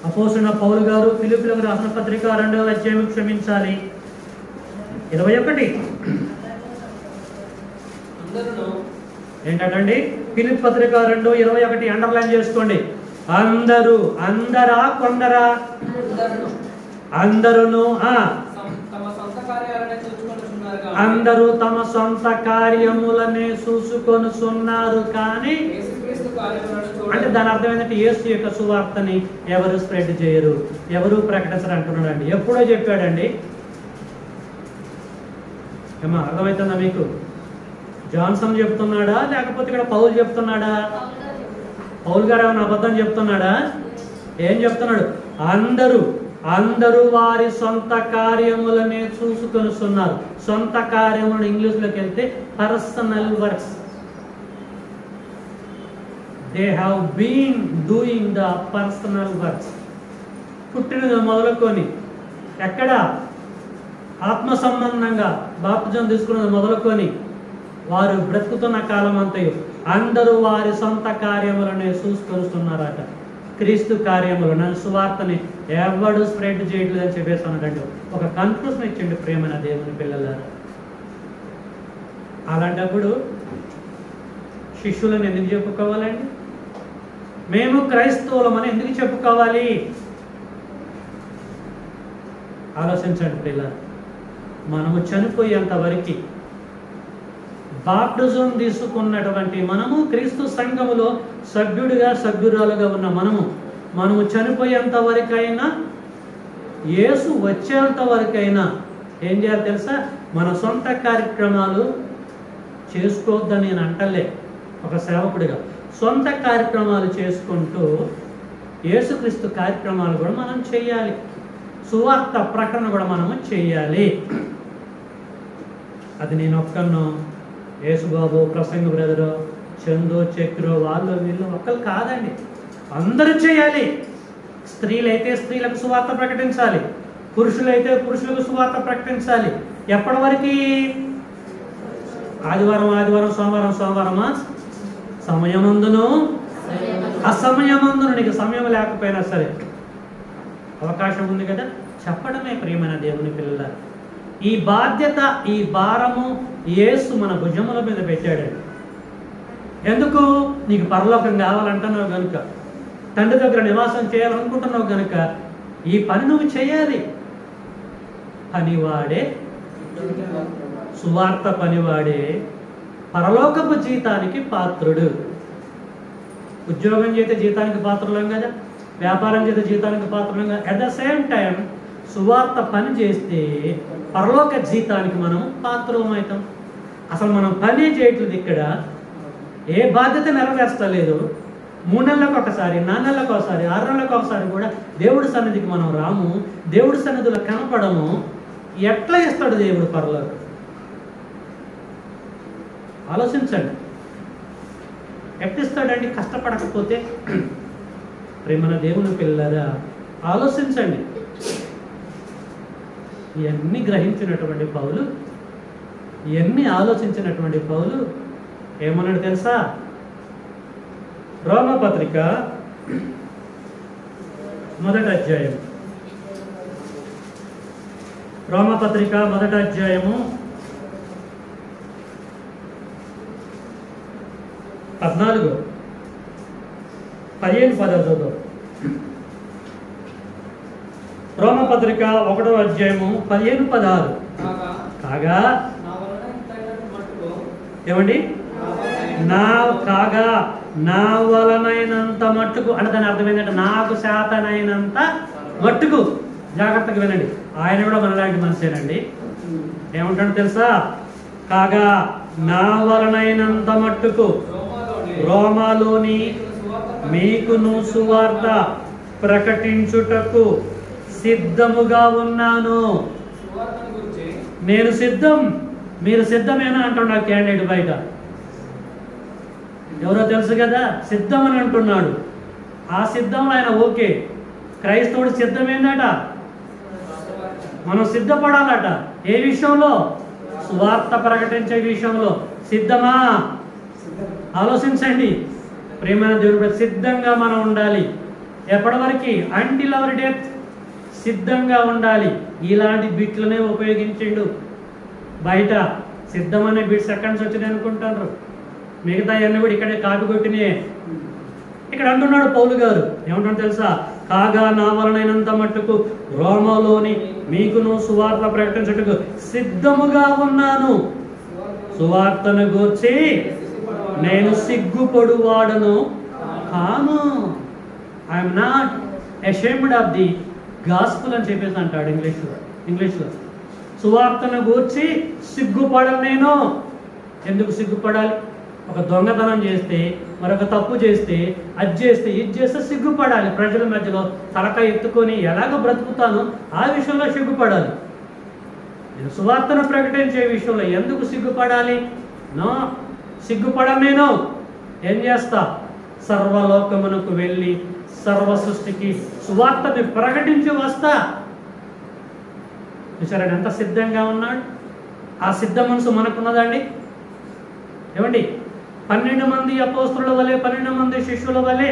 అపోస్తలుడైన పౌలు గారు ఫిలిప్పీలకు రాసిన పత్రిక 2వ క్షమించాలి 21 ఏంటండి? ఫిలిప్పీ పత్రిక 2:21 అండర్లైన్ చేసుకోండి. అందరూ, అందరా కొందరా? అందరూ. అందరూ తమ సొంత కార్యములనే చూసుకొనుచున్నారు కానీ, అంటే దాని అర్థం ఏంటంటే యేసు యొక్క సువార్తని ఎవరు స్ప్రెడ్ చేయరు, ఎవరు ప్రకటించరు అంటున్నాడండి. ఎప్పుడో చెప్పాడండి. ఏమా అర్థమవుతుందా మీకు? జాన్సన్ చెప్తున్నాడా లేకపోతే ఇక్కడ పౌలు చెప్తున్నాడా? పౌలు గారు ఏమైనా అబద్ధం చెప్తున్నాడా? ఏం చెప్తున్నాడు? అందరూ వారి సొంత కార్యములనే చూసుకొనుచున్నారు. సొంత కార్యములను ఇంగ్లీష్లోకి వెళ్తే personal works. They have been doing the personal works. పుట్టినది మొదలుకొని ఎక్కడ ఆత్మ సంబంధంగా బాప్తిజం తీసుకున్నది మొదలుకొని వారు బ్రతుకుతున్న కాలం అంతయు అందరూ వారి సొంత కార్యములనే చూసుకొస్తున్నారట. క్రీస్తు కార్యములు, నన్ను సువార్తని ఎవడు స్ప్రెడ్ చేయట్లేదు అని చెప్పేసి అన్నట్టు ఒక కన్క్లూషన్ ఇచ్చిండు ప్రేమైన దేవుని పిల్లలారా. అలాంటప్పుడు శిష్యులను ఎందుకు చెప్పుకోవాలండి? మేము క్రైస్తవులమని ఎందుకు చెప్పుకోవాలి? ఆలోచించండి పిల్లలు. మనము చనిపోయేంత వరకు బాప్టిజం తీసుకున్నటువంటి మనము, క్రీస్తు సంఘములో సభ్యురాలుగా ఉన్న మనము చనిపోయేంత వరకైనా, యేసు వచ్చేంత వరకైనా ఏం చేయాలి తెలుసా? మన సొంత కార్యక్రమాలు చేసుకోవద్దని నేను అంటలే. ఒక సేవకుడిగా సొంత కార్యక్రమాలు చేసుకుంటూ యేసుక్రీస్తు కార్యక్రమాలు కూడా మనం చేయాలి. సువార్త ప్రకటన కూడా మనము చేయాలి. అది నేను ఒక్కను, యేసుబాబు, ప్రసంగ బ్రదరు, చందు, చక్రు, వాళ్ళు వీళ్ళు ఒక్కరు కాదండి, అందరూ చేయాలి. స్త్రీలైతే స్త్రీలకు సువార్త ప్రకటించాలి, పురుషులైతే పురుషులకు సువార్త ప్రకటించాలి. ఎప్పటి వరకు? ఆదివారం, సోమవారమా? సమయమందును అసమయమందును. నీకు సమయం లేకపోయినా సరే అవకాశం ఉంది కదా, చెప్పడమే ప్రియమైన దేవుని పిల్లల. ఈ బాధ్యత, ఈ భారము యేసు మన భుజముల మీద పెట్టాడండి. ఎందుకు? నీకు పరలోకం కావాలంటున్నావు కనుక, తండ్రి దగ్గర నివాసం చేయాలనుకుంటున్నావు కనుక ఈ పని నువ్వు చేయాలి. పనివాడే, సువార్త పనివాడే పరలోకపు జీతానికి పాత్రుడు. ఉద్యోగం చేస్తే జీతానికి పాత్రలం కదా, వ్యాపారం చేస్తే జీతానికి పాత్రలం కదా. అట్ ద సేమ్ టైం సువార్త పని చేస్తే పరలోక జీతానికి మనం పాత్రమవుతాం. అసలు మనం పనే చేయట్లేదు, ఇక్కడ ఏ బాధ్యత నెరవేర్చలేదు. 3 నెలలకు ఒకసారి, 4 నెలలకు ఒకసారి, 6 నెలలకు ఒకసారి కూడా దేవుడి సన్నిధికి మనం రాము, దేవుడి సన్నిధిలో కనపడము. ఎట్లా ఇస్తాడు దేవుడు పరలోకం? ఆలోచించండి. ఎట్టిస్తాడండి కష్టపడకపోతే? ప్రేమన దేవుని పిల్లరా ఆలోచించండి. ఇవన్నీ గ్రహించినటువంటి పౌలు, ఇవన్నీ ఆలోచించినటువంటి పౌలు ఏమన్నాడు తెలుసా? రోమపత్రిక 1వ అధ్యాయం, రోమపత్రిక 1వ అధ్యాయము 14, 15, 16. రోమపత్రిక 1వ అధ్యాయము 15, 16. కాగా ఏమండి? నా వలనైనంత మట్టుకు అంటే దాని అర్థం ఏంటంటే నాకు శాతనైనంత మట్టుకు. జాగ్రత్తగా వినండి, ఆయన కూడా మనలాంటి మనిషేనండి. ఏమంటాడు తెలుసా? కాగా నా వలనైనంత మట్టుకు రోమాలోని మీకును సువార్త ప్రకటించుటకు సిద్ధముగా ఉన్నాను. నేను సిద్ధం, మీరు సిద్ధమేనా అంటున్నాడు క్యాండిడేట్ బయట. ఎవరో తెలుసు కదా, సిద్ధం అని అంటున్నాడు. ఆ సిద్ధంలో ఆయన ఓకే. క్రైస్తవుడు సిద్ధమేందట, మనం సిద్ధపడాలట. ఏ విషయంలో? సువార్త ప్రకటించే విషయంలో. సిద్ధమా? ఆలోచించండి ప్రేమైన దేవుడు. సిద్ధంగా మనం ఉండాలి. ఎప్పటి వరకు? అంటిల్ అవర్ డెత్ సిద్ధంగా ఉండాలి. ఇలాంటి బిట్లనే ఉపయోగించిండు. బయట సిద్ధం అనే బిట్స్ ఎక్కడి నుంచి వచ్చినాయి అనుకుంటారు? మిగతా అన్నీ కూడా ఇక్కడే కాటు కొట్టినాయి. ఇక్కడ అంటున్నాడు పౌలు గారు, ఏమంటాడు తెలుసా? కాగా నా వలనైనంత మట్టుకు రోమలోని మీకును సువార్త ప్రకటించుటకు సిద్ధముగా ఉన్నాను. సువార్తను గూర్చి నేను సిగ్గుపడువాడను కాను. I'm not ashamed of the gospel అని చెప్పేసి అంటాడు ఇంగ్లీష్లో. సువార్తను గూర్చి సిగ్గుపడను నేను. ఎందుకు సిగ్గుపడాలి? ఒక దొంగతనం చేస్తే, మరొక తప్పు చేస్తే, అది చేస్తే, ఇది చేస్తే సిగ్గుపడాలి. ప్రజల మధ్యలో తలక ఎత్తుకొని ఎలాగ బ్రతుకుతానో ఆ విషయంలో సిగ్గుపడాలి. నేను సువార్తను ప్రకటించే విషయంలో ఎందుకు సిగ్గుపడాలి? నో, సిగ్గుపడను నేను. ఏం చేస్తా? సర్వలోకమునకు వెళ్ళి సర్వ సృష్టికి సువార్తని ప్రకటించి వస్తా. చూసారండి ఎంత సిద్ధంగా ఉన్నాడు? ఆ సిద్ధ మనసు మనకున్నదండి. ఏమండి, 12 మంది అపోస్తలుల వలె, 12 మంది శిష్యుల వలె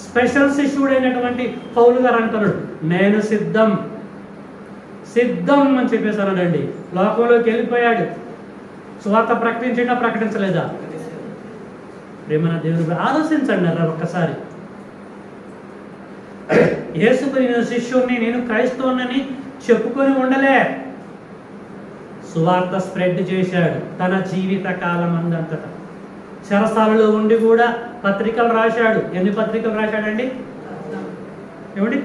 స్పెషల్ శిష్యుడైనటువంటి పౌలు గారు అంటున్నాడు, నేను సిద్ధం అని చెప్పేశానండి. లోకంలోకి వెళ్ళిపోయాడు. సువార్త ప్రకటించినా ప్రకటించలేదా? ప్రేమన దేవుని ఆలోచించండి అలా ఒక్కసారి. యేసుకు నేను శిష్యుడిని, నేను క్రైస్తవునని చెప్పుకొని ఉండలే. సువార్త స్ప్రెడ్ చేశాడు తన జీవిత కాలం అందంతటా. చెరసాలలో ఉండి కూడా పత్రికలు రాశాడు. ఎన్ని పత్రికలు రాశాడండి? ఏమండి,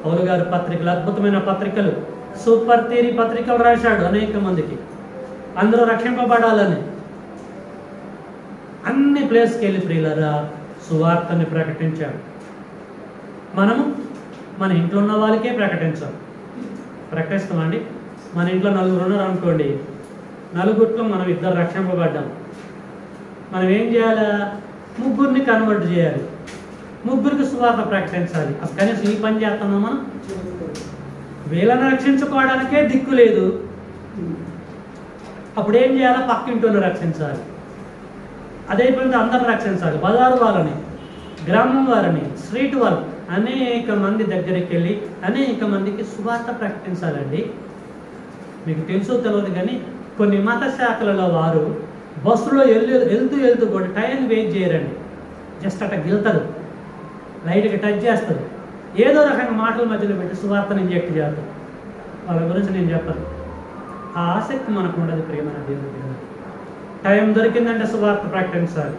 పౌలు గారు పత్రికలు, అద్భుతమైన పత్రికలు, సూపర్ థియరీ పత్రికలు రాశాడు అనేక మందికి. అందరూ రక్షింపబడాలని అన్ని ప్లేస్కి వెళ్ళి ప్రియులరా సువార్తని ప్రకటించాడు. మనము మన ఇంట్లో ఉన్న వాళ్ళకే ప్రకటించాం. ప్రకటిస్తామండి. మన ఇంట్లో 4 ఉన్నారు అనుకోండి, 4 మనం 2 రక్షింపబడ్డాం. మనం ఏం చేయాలా? 3 కన్వర్ట్ చేయాలి, 3 సువార్త ప్రకటించాలి. అసలు కనీసం ఈ పని చేస్తున్నాం మనం? వీళ్ళని రక్షించుకోవడానికే దిక్కు లేదు. అప్పుడు ఏం చేయాలా? పక్కింటిని రక్షించాలి. అదైపోయింది, అందరిని రక్షించాలి. బజారు వాళ్ళని, గ్రామం వారిని, స్ట్రీట్ వాళ్ళు, అనేక మంది దగ్గరికి వెళ్ళి అనేక మందికి సువార్త ప్రకటించాలండి. మీకు తెలుసో తెలియదు కానీ కొన్ని మత శాఖలలో వారు బస్సులో వెళ్తూ కూడా టైం వెయిట్ చేయరండి. జస్ట్ అట్లా గెలుతారు, లైట్గా టచ్ చేస్తారు, ఏదో రకంగా మాటల మధ్యలో పెట్టి సువార్తను ఇంజెక్ట్ చేస్తారు. వాళ్ళ గురించి నేను చెప్పను. ఆ ఆసక్తి మనకు ఉండదు. ప్రేమ దేవుడి టైం దొరికిందంటే సువార్త ప్రకటించాలి.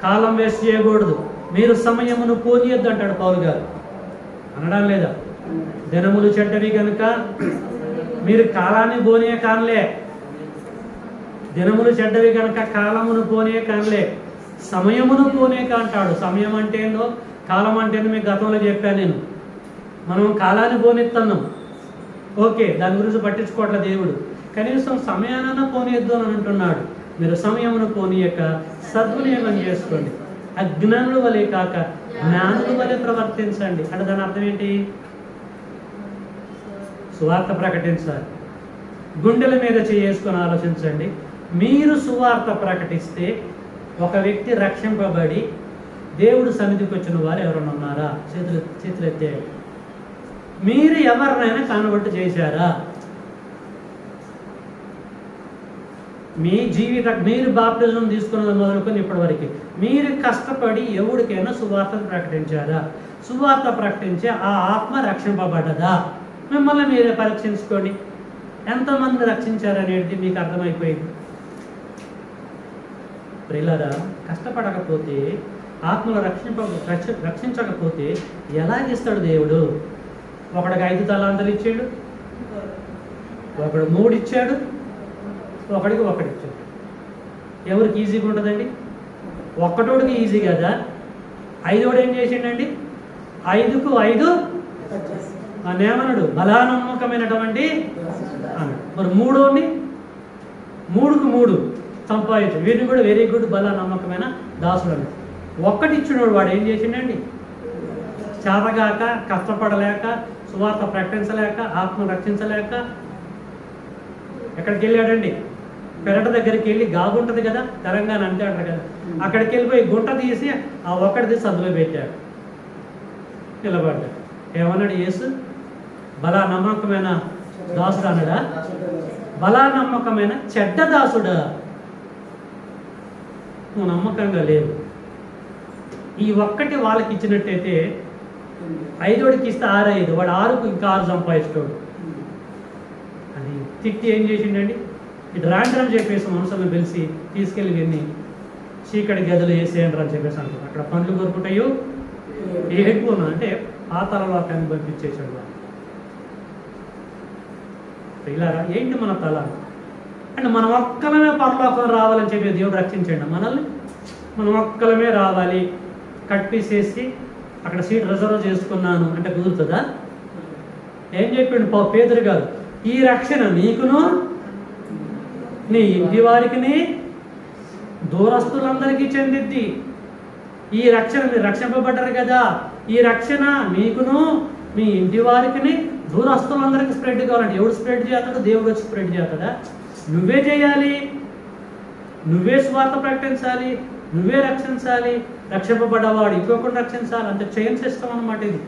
కాలం వేస్ట్ చేయకూడదు. మీరు సమయమును పోనీయొద్దు అంటాడు పౌలు గారు. అనడం లేదా? దినములు చెడ్డవి కనుక మీరు కాలాన్ని పోనీయ కానలే. దినములు చెడ్డవి కనుక కాలమును పోనీయ కానలే, సమయమును పోనీక అంటాడు. సమయం అంటే ఏందో, కాలం అంటే ఏందో మీకు గతంలో చెప్పాను నేను. మనం కాలాన్ని పోనెత్తున్నాం, ఓకే, దాని గురించి పట్టించుకోవట్లేదు దేవుడు. కనీసం సమయాన్న పోనీయద్దు అని అంటున్నాడు. మీరు సమయమును పోనీయక సద్వినియోగం చేసుకోండి. అజ్ఞానుల వలె కాక జ్ఞానుల వలె ప్రవర్తించండి. అంటే దాని అర్థం ఏంటి? సువార్త ప్రకటించాలి. గుండెల మీద చేసుకొని ఆలోచించండి. మీరు సువార్త ప్రకటిస్తే ఒక వ్యక్తి రక్షింపబడి దేవుడు సన్నిధికి వచ్చిన వారు ఎవరైనా ఉన్నారా? చేతులు ఎత్తే. మీరు ఎవరినైనా కన్వర్ట్ చేశారా? మీ మీరు బాప్టిజం తీసుకున్నది మొదలుకొని ఇప్పటివరకు మీరు కష్టపడి ఎవరికైనా సువార్తను ప్రకటించారా? సువార్త ప్రకటించే ఆ ఆత్మ రక్షింపబడ్డదా? మిమ్మల్ని మీరే పరీక్షించుకోండి. ఎంతమంది రక్షించారనేది మీకు అర్థమైపోయింది. ప్రియులారా, కష్టపడకపోతే ఆత్మలు రక్షించకపోతే ఎలాగిస్తాడు దేవుడు? ఒకడికి 5 తలాంతలు ఇచ్చాడు, ఒకడు 3 ఇచ్చాడు, ఒకడికి 1 ఇచ్చాడు. ఎవరికి ఈజీగా ఉంటుందండి? ఒక్కటోడికి ఈజీ కదా. 5వాడు ఏం చేసిండండి? 5కు 5 నేమనడు బలానమ్మకమైనటువంటి అన్నాడు. మరి 3 3కు 3 సంపాదించు. వీడిని కూడా వెరీ గుడ్ బలానమ్మకమైన దాసుడు అన్నాడు. 1 ఇచ్చినోడు వాడు ఏం చేసిండండి? చేతగాక, కష్టపడలేక, సువార్త ప్రకటించలేక, ఆత్మ రక్షించలేక ఎక్కడికి వెళ్ళాడండి? పెరట దగ్గరికి వెళ్ళి గాగు ఉంటుంది కదా, తెలంగాణ అంటే అంటారు కదా, అక్కడికి వెళ్ళిపోయి గుంట తీసి ఆ 1 తీసి అందులో పెట్టాడు, నిలబడ్డాడు. ఏమన్నాడు యేసు? బలా నమ్మకమైన దాసుడు అన్నాడా? బలా నమ్మకమైన చెడ్డ దాసుడా? నువ్వు నమ్మకంగా లేవు. ఈ ఒక్కటి వాళ్ళకి ఇచ్చినట్టయితే 5 ఇస్తే 6 వాడు 6కు ఇంకా 6 సంపాదిస్తాడు అని తిట్టి ఏం చేసిండండి, ఇటు రాండ్రు అని చెప్పేసి మనసులను పిలిచి తీసుకెళ్ళి వెళ్ళి చీకటి గదులు వేసేయండి అని చెప్పేసి అంటారు. అక్కడ పండ్లు కొరుకుంటాయో ఎక్కువ అంటే పాతాళలోకాన్ని పంపించేసాడు. ఇలా ఏంటి మన తల అంటే మనం ఒక్కలమే పరలోకం రావాలని చెప్పి దేవుడు రక్షించండి మనల్ని. మనం ఒక్కలమే రావాలి, కట్టిసేసి అక్కడ సీట్ రిజర్వ్ చేసుకున్నాను అంటే కుదురుతుందా? ఏం చెప్పిండు పేతురు గారు, ఈ రక్షణ నీకును నీ ఇంటి వారికి దూరస్తులందరికీ చెందిద్ది. ఈ రక్షణ మీరు రక్షింపబడ్డారు కదా, ఈ రక్షణ మీకును మీ ఇంటి వారికి దూరస్తులందరికీ స్ప్రెడ్ కావాలంటే ఎవడు స్ప్రెడ్ చేస్తాడు? దేవుడు వచ్చి స్ప్రెడ్ చేస్తాడా? నువ్వే చేయాలి, నువ్వే స్వార్థ ప్రకటించాలి, నువ్వే రక్షించాలి. రక్షింపబడ్డవాడు ఇంకొకటి రక్షించాలి. అంత చైన్ సిస్టమ్ అన్నమాట ఇది.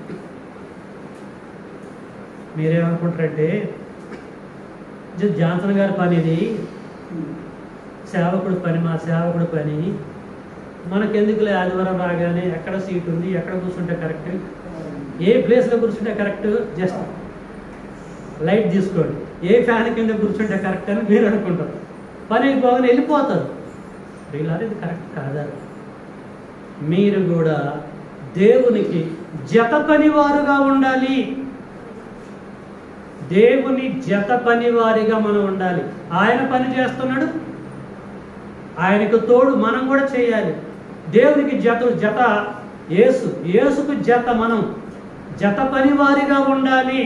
మీరేమనుకుంటారంటే జాన్సన్ గారి పని ఇది, సేవకుడు పని, మా సేవకుడు పని, మనకెందుకులే ఆదివారం రాగానే ఎక్కడ సీట్ ఉంది, ఎక్కడ కూర్చుంటే కరెక్ట్, ఏ ప్లేస్లో కూర్చుంటే కరెక్ట్, జస్ట్ లైట్ తీసుకోండి, ఏ ఫ్యాన్ కింద కూర్చుంటే కరెక్ట్ అని మీరు అనుకుంటారు. పని అయిపోగానే వెళ్ళిపోతారు. ఇలా ఇది కరెక్ట్ కాదా? మీరు కూడా దేవునికి జత పనివారుగా ఉండాలి. దేవుని జత పనివారిగా మనం ఉండాలి. ఆయన పని చేస్తున్నాడు, ఆయనకు తోడు మనం కూడా చేయాలి. దేవునికి జత యేసుకు జత, మనం జత పనివారిగా ఉండాలి.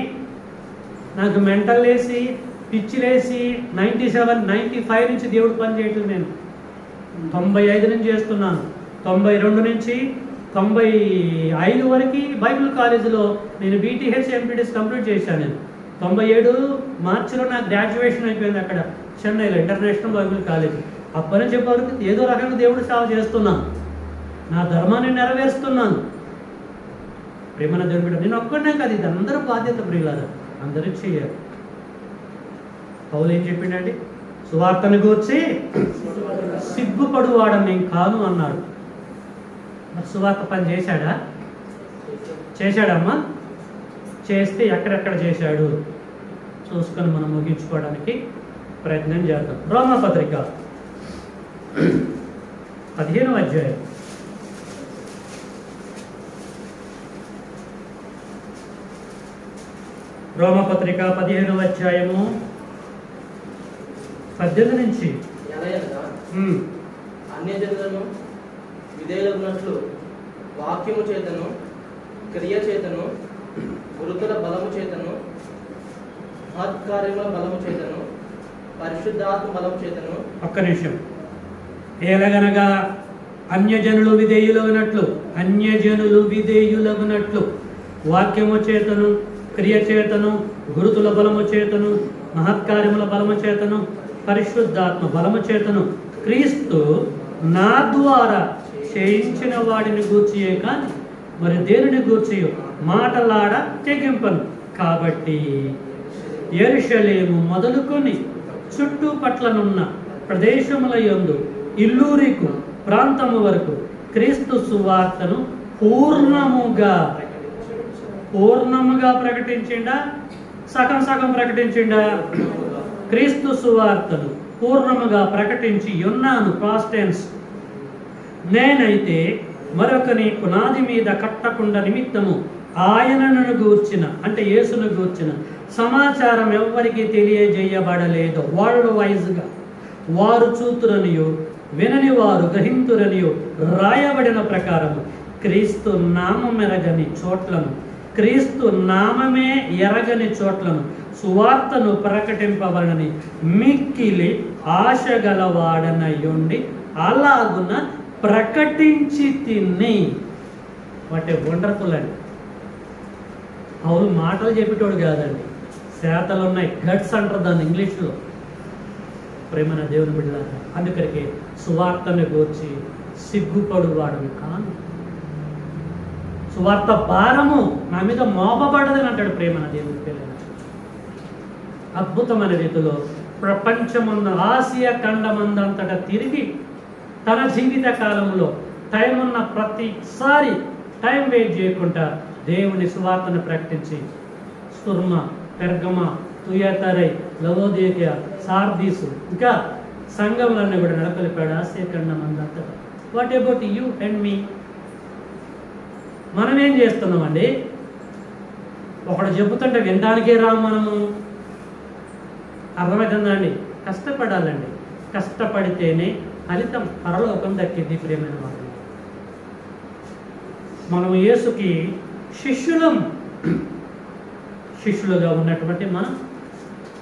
నాకు మెంటల్ లేసి పిచ్చిలేసి 97, 95 నుంచి దేవుడు పని చేయటం నేను 95 నుంచి చేస్తున్నాను. 92 నుంచి 95 వరకు బైబిల్ కాలేజీలో నేను BTH MPDS కంప్లీట్ చేశాను. నేను 97 మార్చిలో నాకు గ్రాడ్యుయేషన్ అయిపోయింది అక్కడ చెన్నైలో ఇంటర్నేషనల్ బైబిల్ కాలేజ్. అప్పటి నుంచి చెప్పేవరకు ఏదో రకంగా దేవుడు సేవ చేస్తున్నాను, నా ధర్మాన్ని నెరవేరుస్తున్నాను. ప్రేమన దేవుడు బిడ్డ, నేను ఒక్కడే కాదు, ఇది అందరూ బాధ్యత ప్రియులారా, అందరూ చేయాలి. పౌలు ఏం చెప్పిండండి, సువార్తను గూర్చి సిగ్గుపడువాడని నేను కాను అన్నాడు. మరి సువార్త పని చేశాడమ్మా? చేస్తే ఎక్కడెక్కడ చేశాడు చూసుకొని మనం ముగించుకోవడానికి ప్రయత్నం చేద్దాం. రోమాపత్రిక 15వ అధ్యాయం. రోమపత్రిక 15వ అధ్యాయము 18 నుంచి. అన్యజనులను విధేయులగునట్లు వాక్యము చేతను, క్రియ చేతను, గురుతుల బలము చేతను, మహత్కార్యముల బలము చేతను, పరిశుద్ధాత్మ బలము చేతను. ఒక్క నిమిషం. ఏలగనగా అన్యజనులు విధేయులగునట్లు వాక్యము చేతను, క్రియ చేతను, గురుతుల బలము చేతను, మహత్కార్యముల బలము చేతను, పరిశుద్ధాత్మ బలము చేతను క్రీస్తు నా ద్వారా చేయించిన వాడిని గూర్చియే కానీ మరి దేనిని గూర్చి మాటలాడ తెగింపను. కాబట్టి యెరూషలేము మొదలుకొని చుట్టుపట్లనున్న ప్రదేశముల యందు ఇల్లూరికు ప్రాంతము వరకు క్రీస్తు సువార్తను పూర్ణముగా ప్రకటించిండా, సగం ప్రకటించిండా? క్రీస్తు సువార్తను పూర్ణముగా ప్రకటించి ఉన్నాను. Past tense. నేనైతే మరొకని పునాది మీద కట్టకుండా నిమిత్తము ఆయనను గూర్చిన, అంటే యేసును గూర్చిన సమాచారం ఎవ్వరికి తెలియజేయబడలేదు. వరల్డ్ వైజ్గా వారు చూతురనియో వినని వారు గ్రహింతురనియో రాయబడిన ప్రకారము క్రీస్తు నామమెరగని చోట్లను, క్రీస్తు నామమే ఎరగని చోట్లను సువార్తను ప్రకటింపబడని మిక్కిలి ఆశగలవాడనయుండి అలాగున ప్రకటించి తిని. వాటి వండర్ఫుల్ అండి. అవును, మాటలు చెప్పేటోడు కాదండి, శాతలు ఉన్నాయి, గట్స్ అంటారు దాన్ని ఇంగ్లీష్లో. ప్రేమన దేవుని బిడ్డలారా, అందుకరికి సువార్తను గూర్చి సిగ్గుపడువాడని కాను. సువార్త భారము నా మీద మోపబడదని అంటాడు ప్రేమన దేవుని పిల్లల. అద్భుతమైన రీతిలో ప్రపంచమున్న ఆసియా ఖండమందంతటా తిరిగి తన జీవిత కాలంలో టైం ఉన్న ప్రతిసారి టైం వేస్ట్ చేయకుండా దేవుని సువార్తను ప్రకటించి స్ఫుర్మ, పెర్గమ, తుయతరై, లవోదికయ, సార్దీసు ఇంకా సంఘములన్నీ కూడా నెలకొల్పాడు ఆసియాఖండం అంతా. వాట్ అబౌట్ యూ అండ్ మీ? మనం ఏం చేస్తున్నామండి? ఒకడు చెబుతుంటే వినడానికే రాము మనము. అర్థమవుతుందా అండి? కష్టపడాలండి. కష్టపడితేనే ఫలితం పరలోకం దక్కింది. ప్రియమైన వాళ్ళు, మనం యేసుకి శిష్యులుగా ఉన్నటువంటి మనం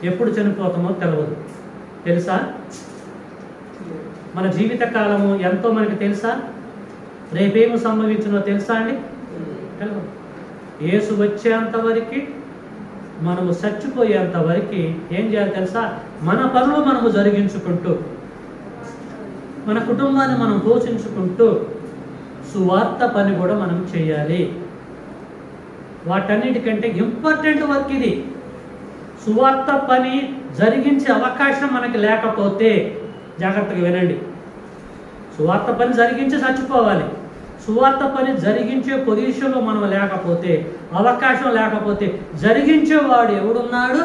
ఎప్పుడు చనిపోతామో తెలియదు. తెలుసా? మన జీవిత కాలము ఎంతో మనకి తెలుసా? రేపేమి సంభవించినో తెలుసా అండి? తెలియదు. యేసు వచ్చేంత వరకు, మనము చచ్చిపోయేంత వరకు ఏం చేయాలి తెలుసా? మన పనులు మనము జరిగించుకుంటూ, మన కుటుంబాన్ని మనం పోషించుకుంటూ సువార్త పని కూడా మనం చేయాలి. వాటన్నిటికంటే ఇంపార్టెంట్ వర్క్ ఇది. సువార్త పని జరిగించే అవకాశం మనకి లేకపోతే, జాగ్రత్తగా వినండి, సువార్త పని జరిగించి చచ్చిపోవాలి. సువార్త పని జరిగించే పొజిషన్లో మనం లేకపోతే, అవకాశం లేకపోతే, జరిగించేవాడు ఎవడున్నాడు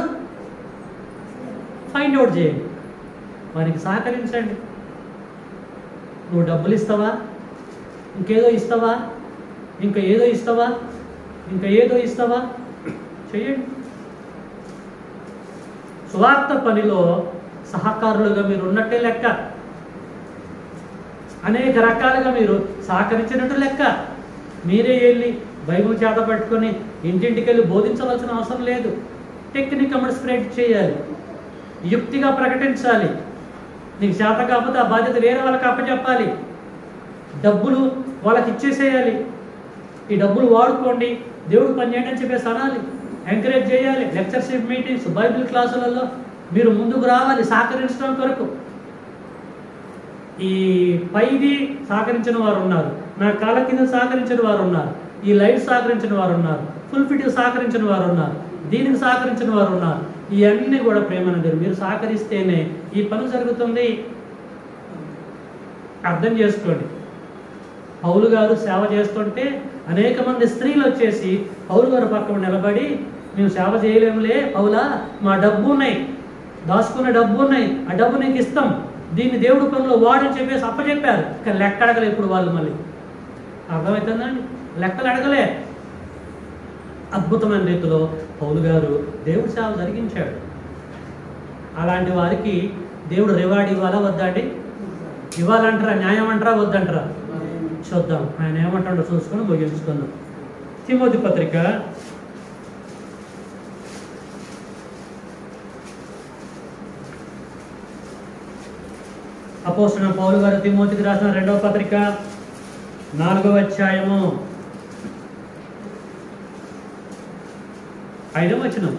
ఫైండ్ అవుట్ చేయండి, వారికి సహకరించండి. నువ్వు డబ్బులు ఇస్తావా? ఇంకేదో ఇస్తావా? ఇంకా ఏదో ఇస్తావా? ఇంకా ఏదో ఇస్తావా? చెయ్యండి. సువార్త పనిలో సహకారులుగా మీరు ఉన్నట్టే లెక్క. అనేక రకాలుగా మీరు సహకరించినట్టు లెక్క. మీరే వెళ్ళి బైబిల్ చేత పట్టుకొని ఇంటింటికి వెళ్ళి బోధించవలసిన అవసరం లేదు. టెక్నిక్ అమలు స్ప్రెడ్ చేయాలి, యుక్తిగా ప్రకటించాలి. నీకు చేత కాకపోతే ఆ బాధ్యత వేరే వాళ్ళకి అప్పచెప్పాలి. డబ్బులు వాళ్ళకి ఇచ్చేసేయాలి. ఈ డబ్బులు వాడుకోండి, దేవుడు పని చేయండి అని చెప్పేసి అనాలి, ఎంకరేజ్ చేయాలి. లెక్చర్షిప్ మీటింగ్స్, బైబిల్ క్లాసులలో మీరు ముందుకు రావాలి సహకరించడం కొరకు. ఈ పైది సహకరించిన వారు ఉన్నారు, నా కాళ్ళ కింద సహకరించిన వారు ఉన్నారు, ఈ లైట్ సహకరించిన వారు ఉన్నారు, ఫుల్ ఫిట్ సహకరించిన వారు ఉన్నారు, దీనికి సహకరించిన వారు ఉన్నారు. ఇవన్నీ కూడా ప్రేమనది. మీరు సహకరిస్తేనే ఈ పని జరుగుతుంది. అర్థం చేసుకోండి. పౌలు గారు సేవ చేస్తుంటే అనేక మంది స్త్రీలు వచ్చేసి పౌలు గారు పక్కన నిలబడి, మేము సేవ చేయలేములే పౌలా, మా డబ్బు ఉన్నాయి, దాచుకున్న డబ్బు ఉన్నాయి, ఆ డబ్బు నీకు ఇస్తాం, దీన్ని దేవుడి పనిలో వాడని చెప్పేసి అప్పచెప్పారు. కానీ లెక్క అడగలే ఇప్పుడు వాళ్ళు. మళ్ళీ అర్థమవుతుందండి? లెక్కలు అడగలే. అద్భుతమైన రీతిలో పౌలు గారు దేవుడి సేవ జరిగించాడు. అలాంటి వారికి దేవుడు రివార్డ్ ఇవ్వాలా వద్దా అండి? ఇవ్వాలంటారా? న్యాయం అంటారా వద్దంటారా? చూద్దాం ఆయన ఏమంటాడో చూసుకొని ముగించుకుందాం. తిమోతి పత్రిక అపోస్తలుడైన పౌలు గారు తిమోతికి రాసిన 2వ పత్రిక 4వ అధ్యాయము 5వ వచనం.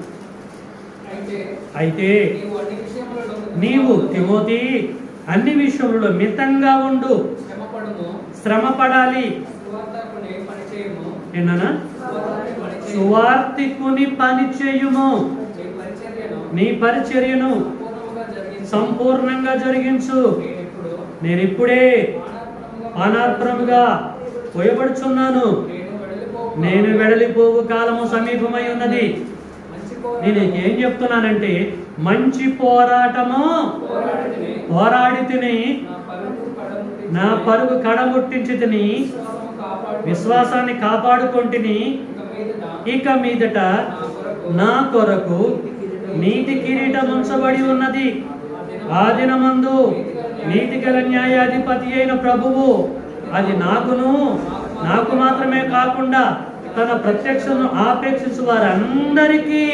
అయితే నీవు తిమోతి అన్ని విషయములలో మితంగా ఉండు, శ్రమ పడాలి. ఏనా? సువార్తికుని పని చేయుము, నీ పరిచర్యను సంపూర్ణంగా జరిగించు. నేను ఇప్పుడే అనార్పణముగా పోయబడుచున్నాను, నేను వెడలిపోవు కాలము సమీపమై ఉన్నది. నేను ఏం చెప్తున్నానంటే, మంచి పోరాటము పోరాడి తిని, నా పరుగు కడముట్టించి తిని, విశ్వాసాన్ని కాపాడుకొంటిని. ఇక మీదట నా కొరకు నీతి కిరీటం ఉంచబడి ఉన్నది. ఆ దినమందు నీతి గల న్యాయాధిపతి అయిన ప్రభువు అది నాకు మాత్రమే కాకుండా తన ప్రత్యక్షను ఆపేక్షించు వారందరికీ,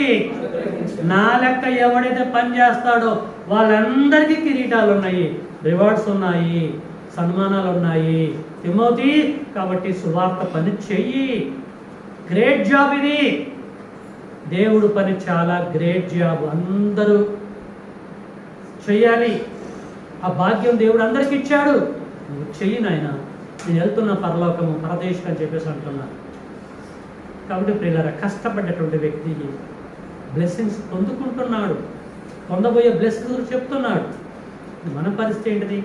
నా లెక్క ఎవడైతే పని చేస్తాడో వాళ్ళందరికీ కిరీటాలు ఉన్నాయి, రివార్డ్స్ ఉన్నాయి, సన్మానాలు ఉన్నాయి. తిమోతి కాబట్టి సువార్త పని చెయ్యి. గ్రేట్ జాబ్ ఇది. దేవుడు పని చాలా గ్రేట్ జాబ్. అందరూ చెయ్యాలి. ఆ భాగ్యం దేవుడు అందరికి ఇచ్చాడు. నువ్వు చెయ్యి నాయన, నేను వెళ్తున్న పరలోకము పరదేశం అని చెప్పేసి అంటున్నాను. కాబట్టి ప్రియులారా, కష్టపడ్డటువంటి వ్యక్తి బ్లెస్సింగ్స్ పొందుకుంటున్నాడు, పొందబోయే బ్లెస్సింగ్స్ చెప్తున్నాడు. మన పరిస్థితి ఏంటిది?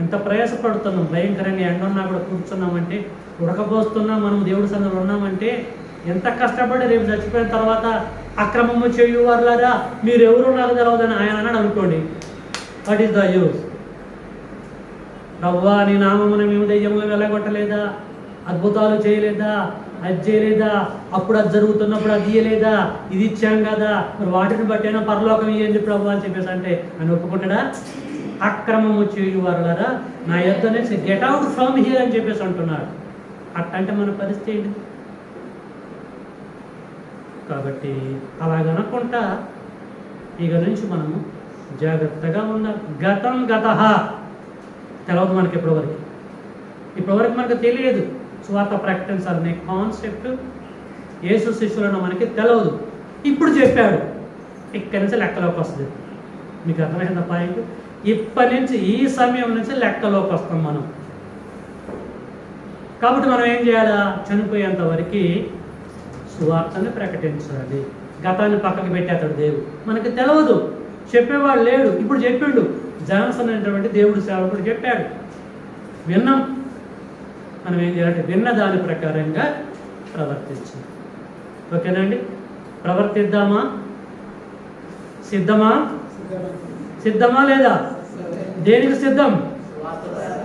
ఎంత ప్రయాసపడుతున్నాం, భయంకరంగా ఎండున్నా కూడా కూర్చున్నామంటే, ఉడకపోస్తున్నాం, మనం దేవుడి సన్నిధిలో ఉన్నామంటే ఎంత కష్టపడి రేపు చచ్చిపోయిన తర్వాత అక్రమము చేయువారులారా మీరెవరు నాకు తెలవదని ఆయన అన్నాడు అనుకోండి, what is the use? Rava నీ నామమున మేము దెయ్యములు వెళ్ళగొట్టలేదా, అద్భుతాలు చేయలేదా, అది చేయలేదా, అప్పుడు అది జరుగుతున్నప్పుడు అది ఇయ్యలేదా, ఇది ఇచ్చాం కదా, మరి వాటిని బట్టి అయినా పరలోకం ఇయ్యండి ప్రభు అని చెప్పేసి అంటే అని ఒప్పుకుంటాడా? అక్రమము చేయువారులారా నా యొద్ద నుంచి గెట్ అవుట్ ఫ్రమ్ హియర్ అని చెప్పేసి అంటున్నాడు. అట్టంటే మన పరిస్థితి ఏంటి? కాబట్టి అలాగనుకుంటా ఇక నుంచి మనము జాగ్రత్తగా ఉండాలి. గతం గతః తెలవదు మనకి ఇప్పటివరకు మనకు తెలియదు. స్వార్థ ప్రకటించాలనే కాన్సెప్ట్ యేసు శిష్యులను మనకి తెలవదు. ఇప్పుడు చెప్పాడు, ఇక్కడి నుంచి లెక్కలోకి వస్తుంది. మీకు అర్థమైంది పాయింట్? ఇప్పటి నుంచి ఈ సమయం నుంచి లెక్కలోకి వస్తాం మనం. కాబట్టి మనం ఏం చేయాలా? చనిపోయేంత వరకు సువార్తని ప్రకటించాలి. గతాన్ని పక్కకు పెట్టేస్తాడు దేవుడు, మనకి తెలవదు, చెప్పేవాడు లేడు. ఇప్పుడు చెప్పిండు, జాన్సన్ అనేటువంటి దేవుడు సేవకుడు చెప్పాడు, విన్నాం. మనం ఏం చేయాలంటే విన్న దాని ప్రకారంగా ప్రవర్తించాలి. ఓకేనండి? ప్రవర్తిద్దామా? సిద్ధమా లేదా? దేనికి సిద్ధం?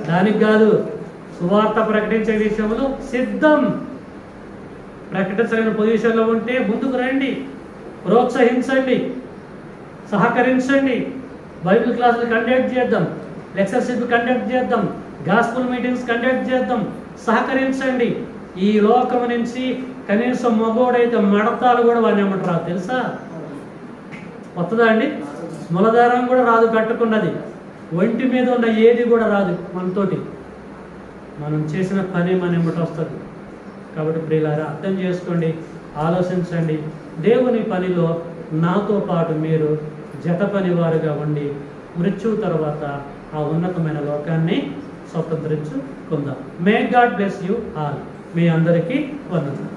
దానికి కాదు, సువార్త ప్రకటించే విషయంలో సిద్ధం. ప్రకటించలేని పొజిషన్లో ఉంటే ముందుకు రండి, ప్రోత్సహించండి, సహకరించండి. బైబిల్ క్లాసులు కండక్ట్ చేద్దాం, లెక్చర్షిప్ కండక్ట్ చేద్దాం, గాస్పుల్ మీటింగ్స్ కండక్ట్ చేద్దాం, సహకరించండి. ఈ లోకం నుంచి కనీసం మగోడైతే మడతాలు కూడా వాడిని ఏమంటారు తెలుసా? వస్తుందా అండి? మూలధారం కూడా రాదు కట్టుకున్నది, ఒంటి మీద ఉన్న ఏది కూడా రాదు మనతోటి. మనం చేసిన పని మన ఏమిటి వస్తుంది. కాబట్టి ప్రియులారా అర్థం చేసుకోండి, ఆలోచించండి. దేవుని పనిలో నాతో పాటు మీరు జత పనివారుగా ఉండి మృత్యువు తర్వాత ఆ ఉన్నతమైన లోకాన్ని స్వతంత్రించుకుందాం. May God bless you all. మీ అందరికీ వందనాలు.